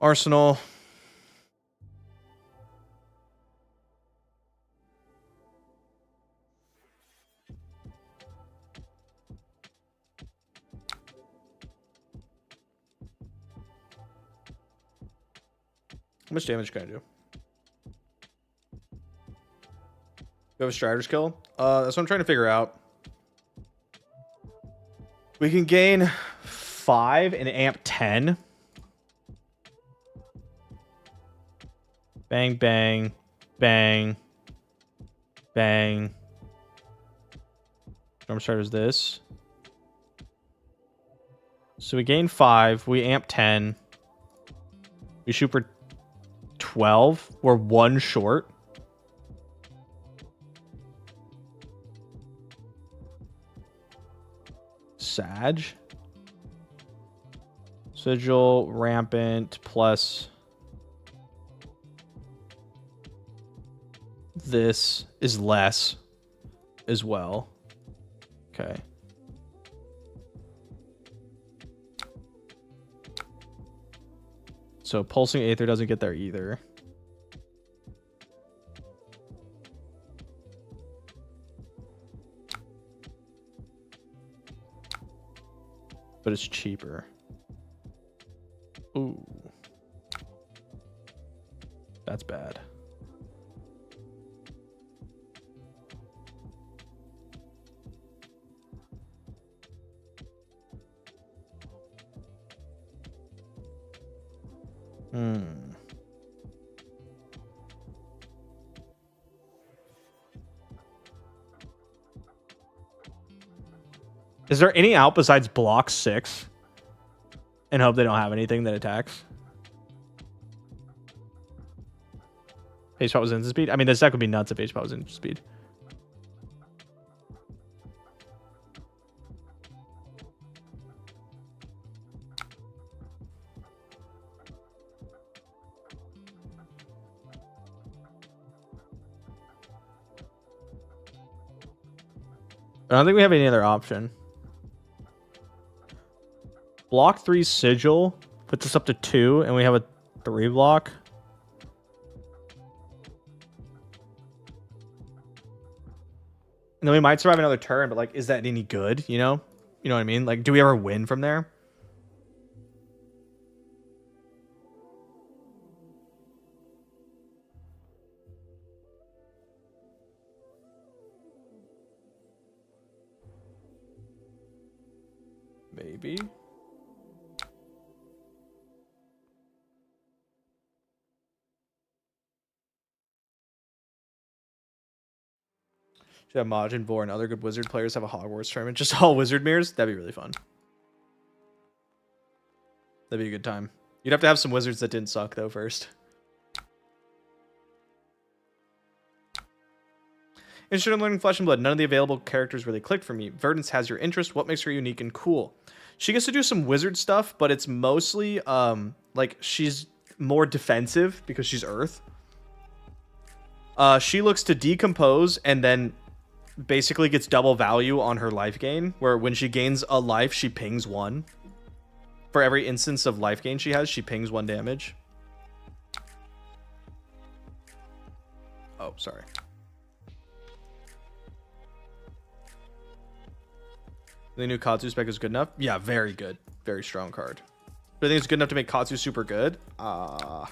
Arsenal. How much damage can I do? We have a Strider's kill? That's what I'm trying to figure out. We can gain 5 and amp 10. Bang, bang, bang, bang. Storm Strider's this. So we gain 5. We amp 10. We shoot for 12. We're 1 short. Sag. Sigil, Rampant, plus this is less as well. Okay. So Pulsing Aether doesn't get there either. But it's cheaper. Ooh. That's bad. Is there any out besides block 6? And hope they don't have anything that attacks? H-Pot was instant speed? I mean, this deck would be nuts if H-Pot was instant speed. I don't think we have any other option. Block 3 Sigil puts us up to 2, and we have a 3 block. And then we might survive another turn, but like, is that any good? You know? You know what I mean? Like, do we ever win from there? Maybe. Should have Majiinbae and other good wizard players have a Hogwarts tournament. Just all wizard mirrors? That'd be really fun. That'd be a good time. You'd have to have some wizards that didn't suck, though, first. Interested in learning Flesh and Blood. None of the available characters really clicked for me. Verdance has your interest. What makes her unique and cool? She gets to do some wizard stuff, but it's mostly, like, she's more defensive because she's Earth. She looks to decompose and then basically gets double value on her life gain, where when she gains a life, she pings 1. For every instance of life gain she has, she pings 1 damage. Oh, sorry. The new Katsu spec is good enough? Yeah, very good. Very strong card. Do I think it's good enough to make Katsu super good? I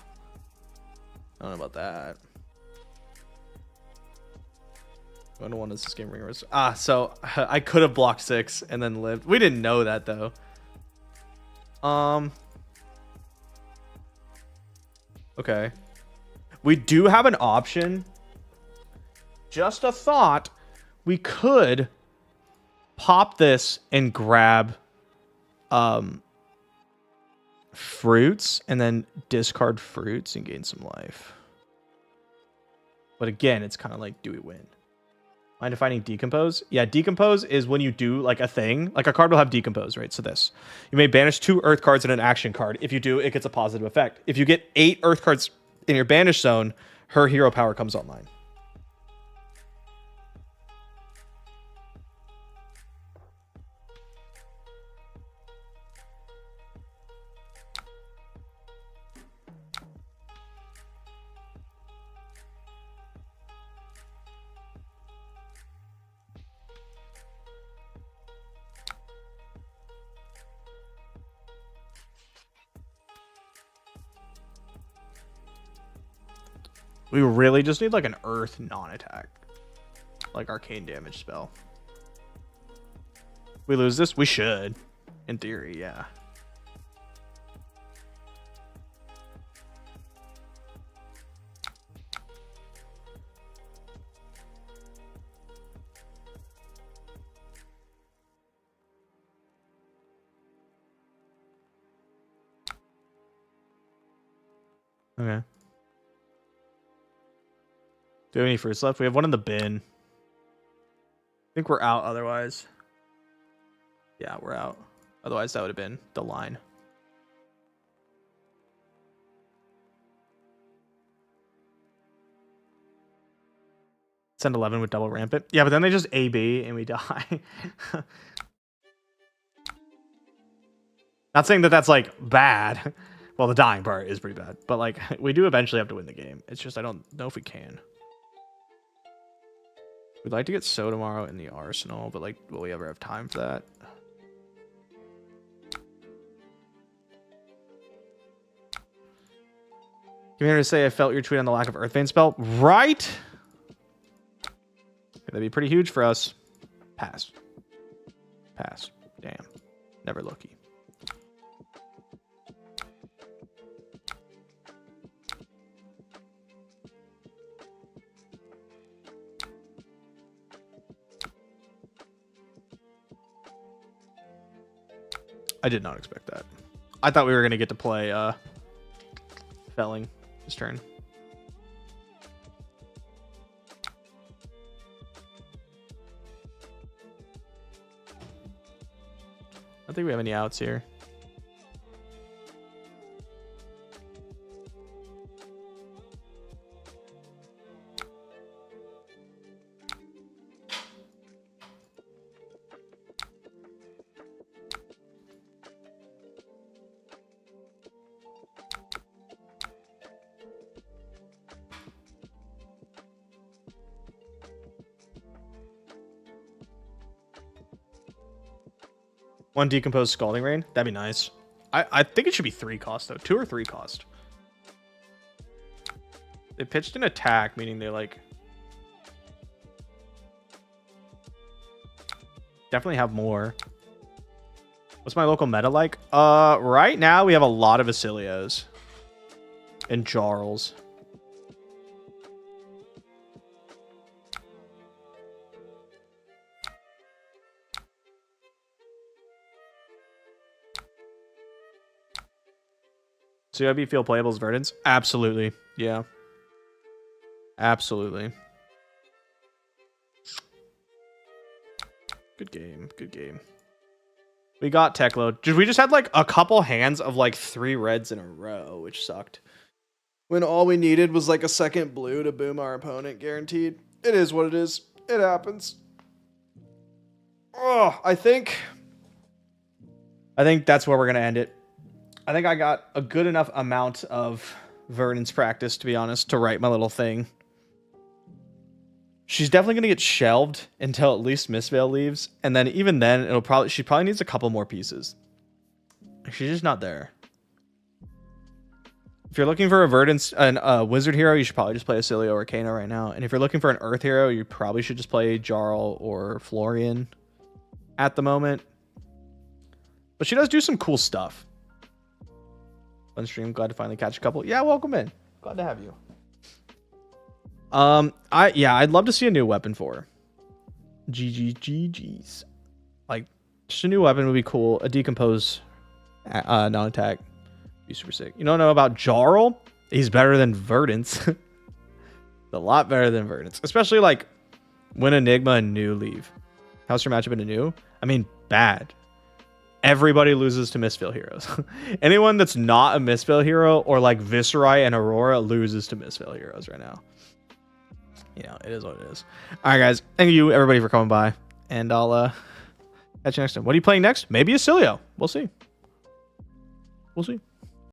don't know about that. I don't want this game ring. So I could have blocked 6 and then lived. We didn't know that though. Okay. We do have an option. Just a thought. We could pop this and grab fruits and then discard fruits and gain some life. But again, it's kind of like, do we win? Mind defining decompose? Yeah, decompose is when you do like a thing. Like a card will have decompose, right? So this. You may banish 2 earth cards and an action card. If you do, it gets a positive effect. If you get 8 earth cards in your banish zone, her hero power comes online. We really just need like an earth non-attack. Like arcane damage spell. We lose this? We should. In theory, yeah. Okay. Do we have any fruits left? We have one in the bin. I think we're out otherwise. Yeah, we're out. Otherwise, that would have been the line. Send 11 with double rampant. Yeah, but then they just AB and we die. Not saying that that's like bad. Well, the dying part is pretty bad. But like we do eventually have to win the game. It's just I don't know if we can. We'd like to get So tomorrow in the arsenal, but like, will we ever have time for that? Came here to say I felt your tweet on the lack of Earthbane spell. Right? That'd be pretty huge for us. Pass. Pass. Damn. Never lucky. I did not expect that. I thought we were going to get to play Felling this turn. I don't think we have any outs here. One decomposed Scalding Rain. That'd be nice. I think it should be 3 cost, though. 2 or 3 cost. They pitched an attack, meaning they, like... definitely have more. What's my local meta like? Right now we have a lot of Asilios and Jarls. So you feel playable as Verdance? Absolutely. Yeah. Absolutely. Good game. Good game. We got tech load. We just had like a couple hands of like 3 reds in a row, which sucked. When all we needed was like a second blue to boom our opponent, guaranteed. It is what it is. It happens. Oh, I think that's where we're gonna end it. I think I got a good enough amount of Verdance practice, to be honest, to write my little thing. She's definitely gonna get shelved until at least Mistveil leaves, and then even then, she probably needs a couple more pieces. She's just not there. If you're looking for a Verdance and a wizard hero, you should probably just play Acilio or Kano right now. And if you're looking for an earth hero, you probably should just play Jarl or Florian at the moment. But she does do some cool stuff. Fun stream, glad to finally catch a couple. Yeah, welcome in. Glad to have you. I'd love to see a new weapon for her. GG's. Like, just a new weapon would be cool. A decompose non-attack. Be super sick. You don't know about Jarl? He's better than Verdance. A lot better than Verdance. Especially like when Enigma and New leave. How's your matchup in a New? I mean, bad. Everybody loses to Mistveil heroes. Anyone that's not a Mistveil hero or like Viserai and Aurora loses to Mistveil heroes right now. You know, it is what it is. All right, guys. Thank you, everybody, for coming by. And I'll catch you next time. What are you playing next? Maybe Acilio. We'll see. We'll see.